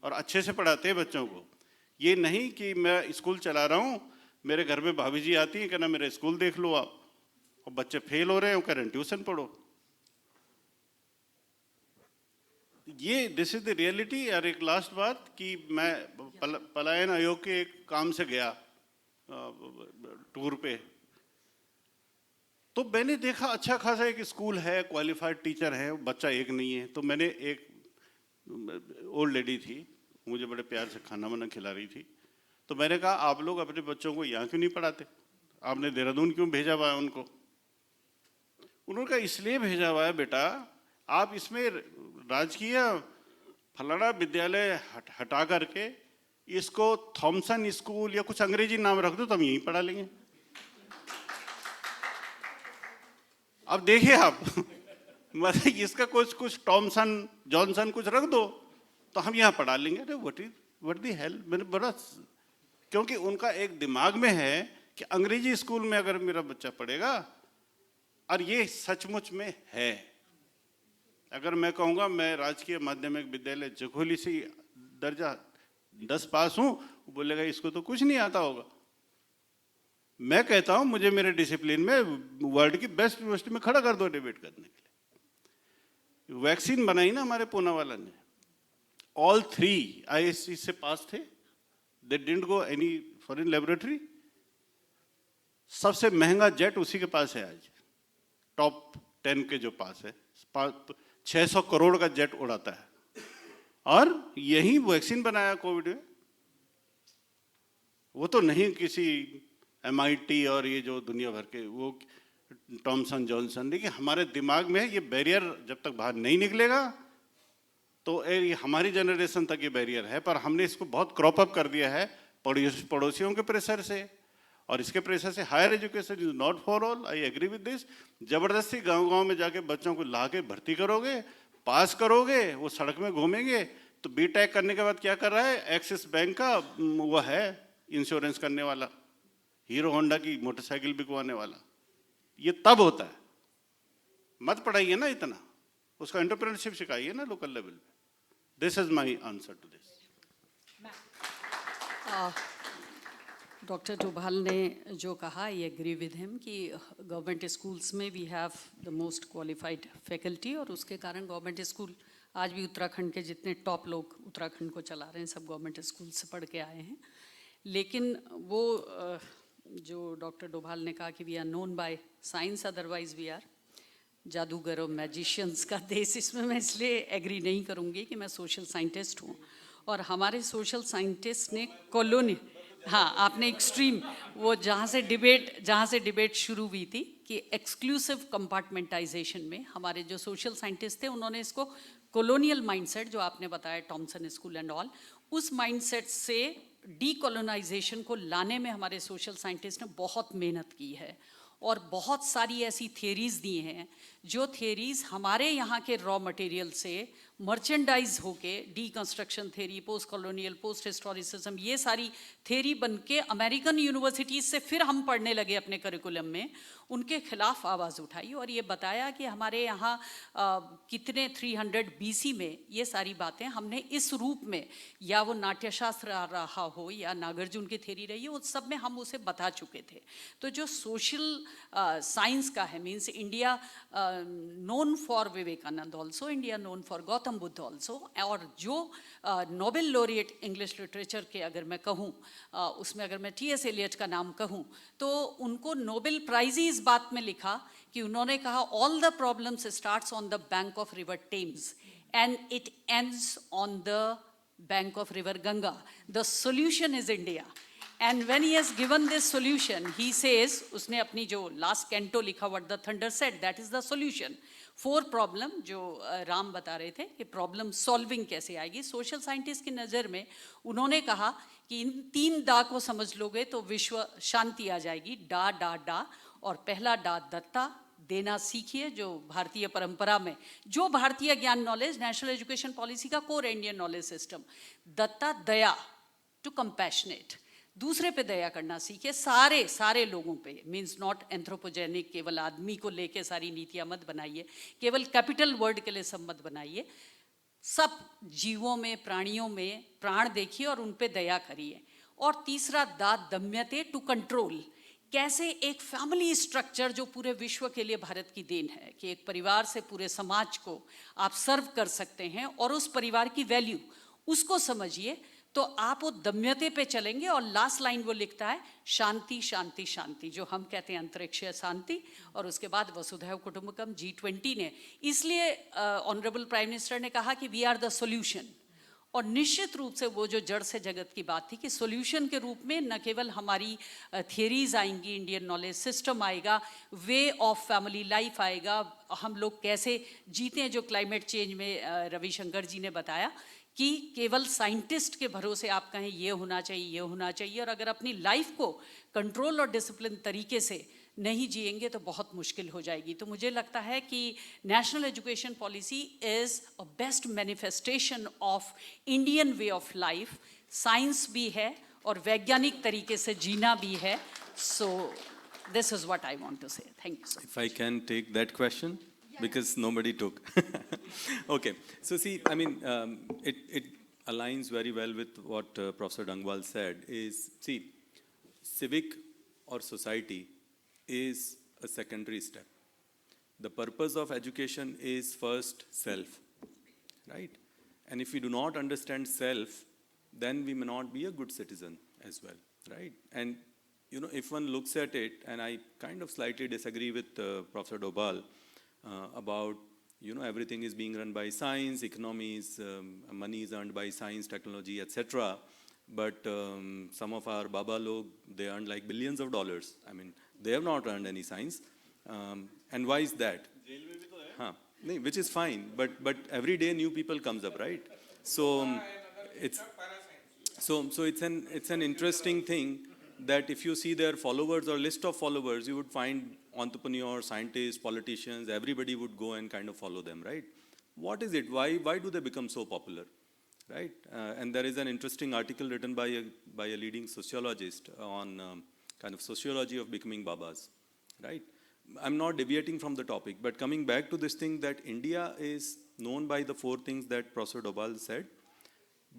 और अच्छे से पढ़ाते हैं बच्चों को। ये नहीं कि मैं स्कूल चला रहा हूँ, मेरे घर में भाभी जी आती हैं, कहना मेरा स्कूल देख लो आप, और बच्चे फेल हो रहे हैं, कह रहे हैं ट्यूशन पढ़ो। ये दिस इज द रियलिटी। और एक लास्ट बात कि मैं पलायन आयोग के एक काम से गया टूर पे, तो मैंने देखा अच्छा खासा एक स्कूल है, क्वालिफाइड टीचर है, बच्चा एक नहीं है। तो मैंने एक ओल्ड लेडी थी, मुझे बड़े प्यार से खाना वाना खिला रही थी, तो मैंने कहा आप लोग अपने बच्चों को यहाँ क्यों नहीं पढ़ाते, आपने देहरादून क्यों भेजा हुआ है उनको? उन्होंने कहा इसलिए भेजा हुआ है बेटा, आप इसमें राजकीय फलाना विद्यालय हटा करके इसको थॉमसन स्कूल या कुछ अंग्रेजी नाम रख दो तो हम यहीं पढ़ा लेंगे। अब देखिए आप मतलब इसका कुछ टॉमसन जॉनसन कुछ रख दो तो हम यहाँ पढ़ा लेंगे। अरे व्हाट द हेल, मैंने बड़ा, क्योंकि उनका एक दिमाग में है कि अंग्रेजी स्कूल में अगर मेरा बच्चा पढ़ेगा, और ये सचमुच में है। अगर मैं कहूँगा मैं राजकीय माध्यमिक विद्यालय जघोली से दर्जा 10 पास हूँ, बोलेगा इसको तो कुछ नहीं आता होगा। मैं कहता हूँ मुझे मेरे डिसिप्लिन में वर्ल्ड की बेस्ट यूनिवर्सिटी में खड़ा कर दो डिबेट करने के लिए। वैक्सीन बनाई ना हमारे पूना वाला ने, ऑल 3 ISC से पास थे, they didn't go any foreign laboratory. सबसे महंगा जेट उसी के पास है आज, टॉप 10 के जो पास है, 600 करोड़ का जेट उड़ाता है, और यही वैक्सीन बनाया कोविड में। वो तो नहीं किसी MIT और ये जो दुनिया भर के वो टॉमसन जॉनसन। देखिए हमारे दिमाग में ये बैरियर जब तक बाहर नहीं निकलेगा तो ये हमारी जनरेशन तक ये बैरियर है, पर हमने इसको बहुत क्रॉप अप कर दिया है पड़ोसियों के प्रेशर से और इसके प्रेशर से। Higher education is not for all, I agree with this. जबरदस्ती गांव-गांव में जाके बच्चों को ला के भर्ती करोगे, पास करोगे, वो सड़क में घूमेंगे। तो बीटेक करने के बाद क्या कर रहा है, एक्सिस बैंक का वो है इंश्योरेंस करने वाला, हीरो होंडा की मोटरसाइकिल बिकवाने वाला। ये तब होता है, मत पढ़ाइए ना इतना, उसका एंटरप्रेन्योरशिप सिखाइए ना लोकल लेवल पे। This is my answer to this. Doctor Doval ने जो कहा, आई एग्री विद हिम कि गवर्नमेंट स्कूल्स में we have the most qualified faculty, और उसके कारण गवर्नमेंट स्कूल आज भी उत्तराखंड के जितने टॉप लोग उत्तराखंड को चला रहे हैं सब गवर्नमेंट स्कूल से पढ़ के आए हैं। लेकिन वो जो डॉक्टर डोभाल ने कहा कि we are known by science, otherwise we are जादूगर और मैजिशियंस का देश, इसमें मैं इसलिए एग्री नहीं करूँगी कि मैं सोशल साइंटिस्ट हूँ और हमारे सोशल साइंटिस्ट ने कॉलोनी, हाँ आपने एक्सट्रीम वो जहाँ से डिबेट शुरू हुई थी कि एक्सक्लूसिव कंपार्टमेंटाइजेशन में हमारे जो सोशल साइंटिस्ट थे उन्होंने इसको कॉलोनियल माइंडसेट जो आपने बताया टॉमसन स्कूल एंड ऑल, उस माइंडसेट से डीकोलोनाइजेशन को लाने में हमारे सोशल साइंटिस्ट ने बहुत मेहनत की है और बहुत सारी ऐसी थियरीज दी हैं जो थियरीज हमारे यहाँ के रॉ मटेरियल से मर्चेंडाइज होके deconstruction theory, post colonial, post historicism, ये सारी थ्योरी बन के अमेरिकन यूनिवर्सिटीज़ से फिर हम पढ़ने लगे अपने करिकुलम में, उनके खिलाफ आवाज़ उठाई और ये बताया कि हमारे यहाँ कितने 300 BC में ये सारी बातें हमने इस रूप में, या वो नाट्यशास्त्र आ रहा हो या नागार्जुन की थ्योरी रही हो, उस सब में हम उसे बता चुके थे। तो जो सोशल साइंस का है, means India known for Vivekananda also, India known for Gautam Buddha also, और जो नोबेल लॉरिएट इंग्लिश लिटरेचर के अगर मैं कहूँ उसमें अगर मैं T.S. एलियट का नाम कहूँ तो उनको नोबेल प्राइज ही इस बात में लिखा कि उन्होंने कहा all the problems starts on the bank of river Thames and it ends on the bank of river Ganga, the solution is India. And when he has given this solution, he says, उसने अपनी जो last canto लिखा what the thunder said, that is the solution. 4 problem जो राम बता रहे थे कि problem solving कैसे आएगी, social scientist की नज़र में उन्होंने कहा कि इन 3 डा को समझ लोगे तो विश्व शांति आ जाएगी, डा डा डा। और पहला डा दत्ता, देना सीखिए, जो भारतीय परंपरा में जो भारतीय ज्ञान नॉलेज नेशनल एजुकेशन पॉलिसी का कोर इंडियन नॉलेज सिस्टम, दत्ता दया, टू कंपैशनेट, दूसरे पे दया करना सीखे, सारे लोगों पे, मीन्स नॉट एंथ्रोपोजेनिक, केवल आदमी को लेके सारी नीतियाँ मत बनाइए, केवल कैपिटल वर्ड के लिए सब मत बनाइए, सब जीवों में, प्राणियों में प्राण देखिए और उन पे दया करिए। और तीसरा दाद दम्यते, टू कंट्रोल, कैसे एक फैमिली स्ट्रक्चर जो पूरे विश्व के लिए भारत की देन है कि एक परिवार से पूरे समाज को आप सर्व कर सकते हैं और उस परिवार की वैल्यू उसको समझिए, तो आप वो दम्यते पे चलेंगे और लास्ट लाइन वो लिखता है शांति शांति शांति, जो हम कहते हैं अंतरिक्षीय शांति, और उसके बाद वसुधैव कुटुंबकम G20 ने, इसलिए ऑनरेबल प्राइम मिनिस्टर ने कहा कि वी आर द सॉल्यूशन। और निश्चित रूप से वो जो जड़ से जगत की बात थी कि सॉल्यूशन के रूप में न केवल हमारी थियरीज आएंगी, इंडियन नॉलेज सिस्टम आएगा, वे ऑफ फैमिली लाइफ आएगा, हम लोग कैसे जीते हैं, जो क्लाइमेट चेंज में रविशंकर जी ने बताया कि केवल साइंटिस्ट के भरोसे आप कहें ये होना चाहिए, ये होना चाहिए, और अगर अपनी लाइफ को कंट्रोल और डिसिप्लिन तरीके से नहीं जिएंगे तो बहुत मुश्किल हो जाएगी। तो मुझे लगता है कि national education policy is a best manifestation of Indian way of life. Science भी है और वैज्ञानिक तरीके से जीना भी है। So this is what I want to say. Thank you so much. If I can take that question, because nobody took. Okay, so see, I mean, it aligns very well with what Professor Dangwal said. Is see, civic or society is a secondary step. The purpose of education is first self, right? And if we do not understand self, then we may not be a good citizen as well, right? And you know, if one looks at it, and I kind of slightly disagree with Professor Dobhal about, you know, everything is being run by science, economies, money is earned by science, technology, etc. But some of our Baba log, they earn like billions of dollars. I mean, they have not earned any science. And why is that? No, which is fine, but every day new people comes up, right? So it's it's an interesting thing that if you see their followers or list of followers, you would find entrepreneurs, scientists, politicians, everybody would go and kind of follow them, right? What is it? Why do they become so popular, right? And there is an interesting article written by a leading sociologist on kind of sociology of becoming Babas, right? I'm not deviating from the topic, but coming back to this thing that India is known by the 4 things that Professor Dobhal said,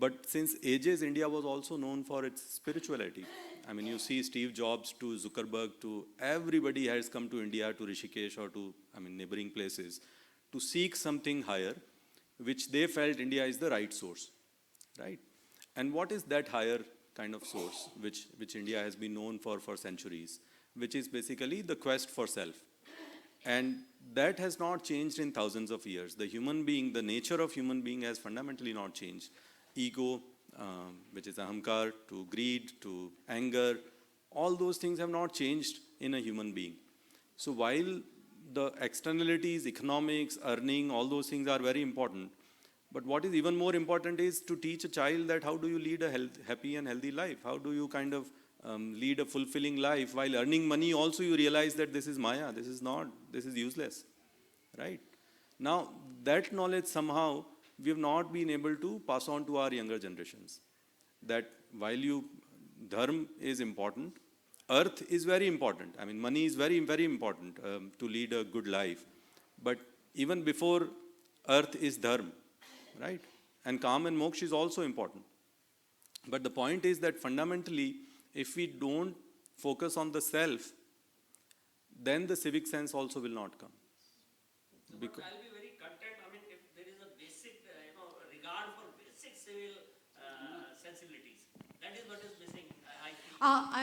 but since ages, India was also known for its spirituality. I mean, you see Steve Jobs to Zuckerberg to everybody has come to India, to Rishikesh or to, I mean, neighboring places to seek something higher, which they felt India is the right source, right? And what is that higher kind of source, which India has been known for centuries, which is basically the quest for self. And that has not changed in thousands of years. The human being, the nature of human being has fundamentally not changed. Ego, which is ahamkar, to greed, to anger, all those things have not changed in a human being. So while the externalities, economics, earning, all those things are very important, but what is even more important is to teach a child that how do you lead a happy and healthy life? How do you kind of lead a fulfilling life while earning money? Also you realize that this is Maya, this is not, this is useless, right? Now that knowledge somehow we have not been able to pass on to our younger generations. That while dharma is important, earth is very important. I mean, money is very, very important to lead a good life. But even before earth is dharma, right? And kam and moksha is also important. But the point is that fundamentally, if we don't focus on the self, then the civic sense also will not come. Because I'll be very content. I mean, if there is a basic, regard for basic civil sensibilities, that is what is missing.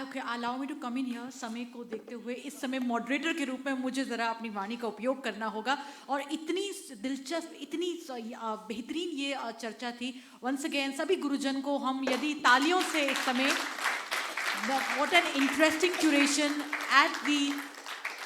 Okay, allow me to come in here. समय को देखते हुए इस समय moderator के रूप में मुझे ज़रा अपनी वाणी का उपयोग करना होगा और इतनी दिलचस्प, इतनी बेहतरीन ये चर्चा थी. Once again, सभी गुरुजन को हम यदि तालियों से इस समय, what an interesting curation at the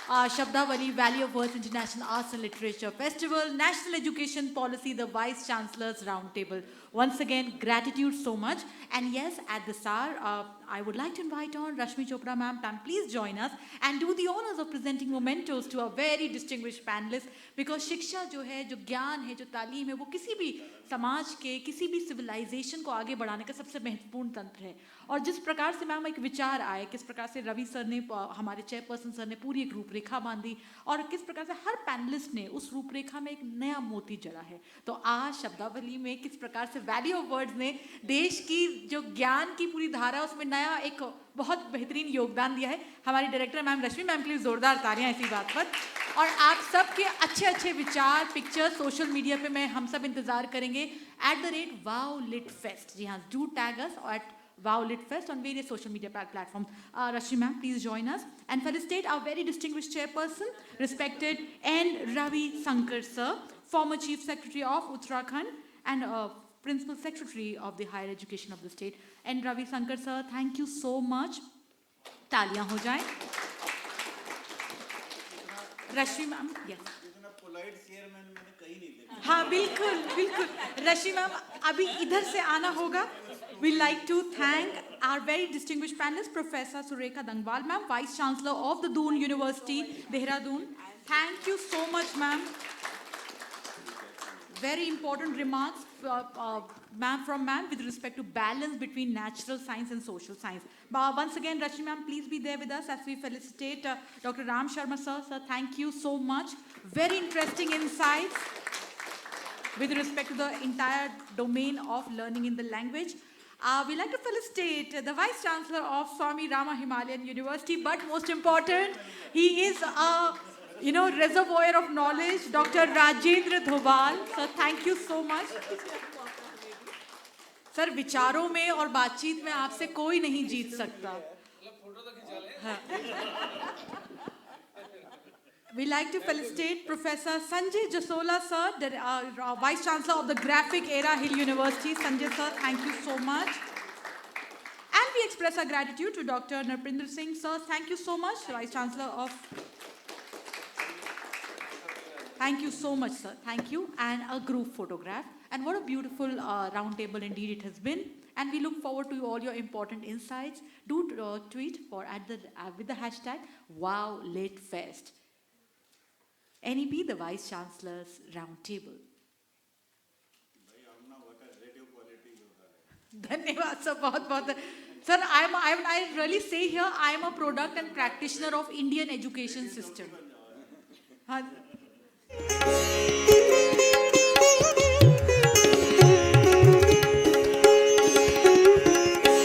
Shabdavali Valley of Words International Arts and Literature Festival, National Education Policy, the Vice Chancellors Roundtable. Once again, gratitude so much. And yes, at this hour, I would like to invite on Rashmi Chopra ma'am. Ma'am, please join us and do the honors of presenting mementos to our very distinguished panelists. Because शिक्षा जो है, जो ज्ञान है, जो तालीम है, वो किसी भी समाज के, किसी भी civilization को आगे बढ़ाने का सबसे महत्वपूर्ण तंत्र है. और जिस प्रकार से मैम एक विचार आए, किस प्रकार से रवि सर ने, हमारे चेयरपर्सन सर ने पूरी एक रूपरेखा बांधी और किस प्रकार से हर पैनलिस्ट ने उस रूपरेखा में एक नया मोती जड़ा है. तो आज शब्दावली में किस प्रकार से वैली ऑफ वर्ड्स ने देश की जो ज्ञान की पूरी धारा उसमें नया एक बहुत बेहतरीन योगदान दिया है। हमारी डायरेक्टर मैम रश्मि मैम के लिए जोरदार तालियां इसी बात पर। और आप सबके अच्छे अच्छे विचार, पिक्चर सोशल मीडिया पे मैं हम सब इंतजार करेंगे @WowLitFest। जी हाँ, do tag us at WowLitFest on various social media platforms. Rashmi ma'am, please join us and felicitate our very distinguished chairperson, respected N Ravi Shanker sir, former Chief Secretary of Uttarakhand and Principal Secretary of the Higher Education of the state. N Ravi Shanker sir, thank you so much. तालियां हो जाएं। रश्मि ma'am, yes. हाँ बिल्कुल बिल्कुल। रश्मि ma'am अभी इधर से आना होगा। We like to thank our very distinguished panelist, Professor Surekha Dangwal ma'am, Vice Chancellor of the Doon University, Dehradun. Thank you so much, ma'am. Very important remarks, ma'am, from ma'am with respect to balance between natural science and social science. Once again, Rashmi ma'am, please be there with us as we felicitate Dr. Ram Sharma sir. Sir, thank you so much. Very interesting insights with respect to the entire domain of learning in the language. We like to felicitate the Vice Chancellor of Swami Rama Himalayan University, but most important, he is a reservoir of knowledge, Dr. Rajendra Dobhal. Sir, thank you so much. Sir विचारों में और बातचीत में आपसे कोई नहीं जीत सकता। We like to felicitate Professor Sanjay Jasola sir, the Vice Chancellor of the Graphic Era Hill University. Sanjay sir, thank you so much. And we express our gratitude to Dr. Narpindra Singh sir. Thank you so much, Vice Chancellor of. Thank you so much, sir. Thank you. And a group photograph. And what a beautiful round table indeed it has been. And we look forward to all your important insights. Do tweet with the hashtag WowLitFest. NEP, the Vice Chancellor's round table. Dhanyavad, sir. बहुत. Sir, I really say here, I am a product and practitioner of Indian education system.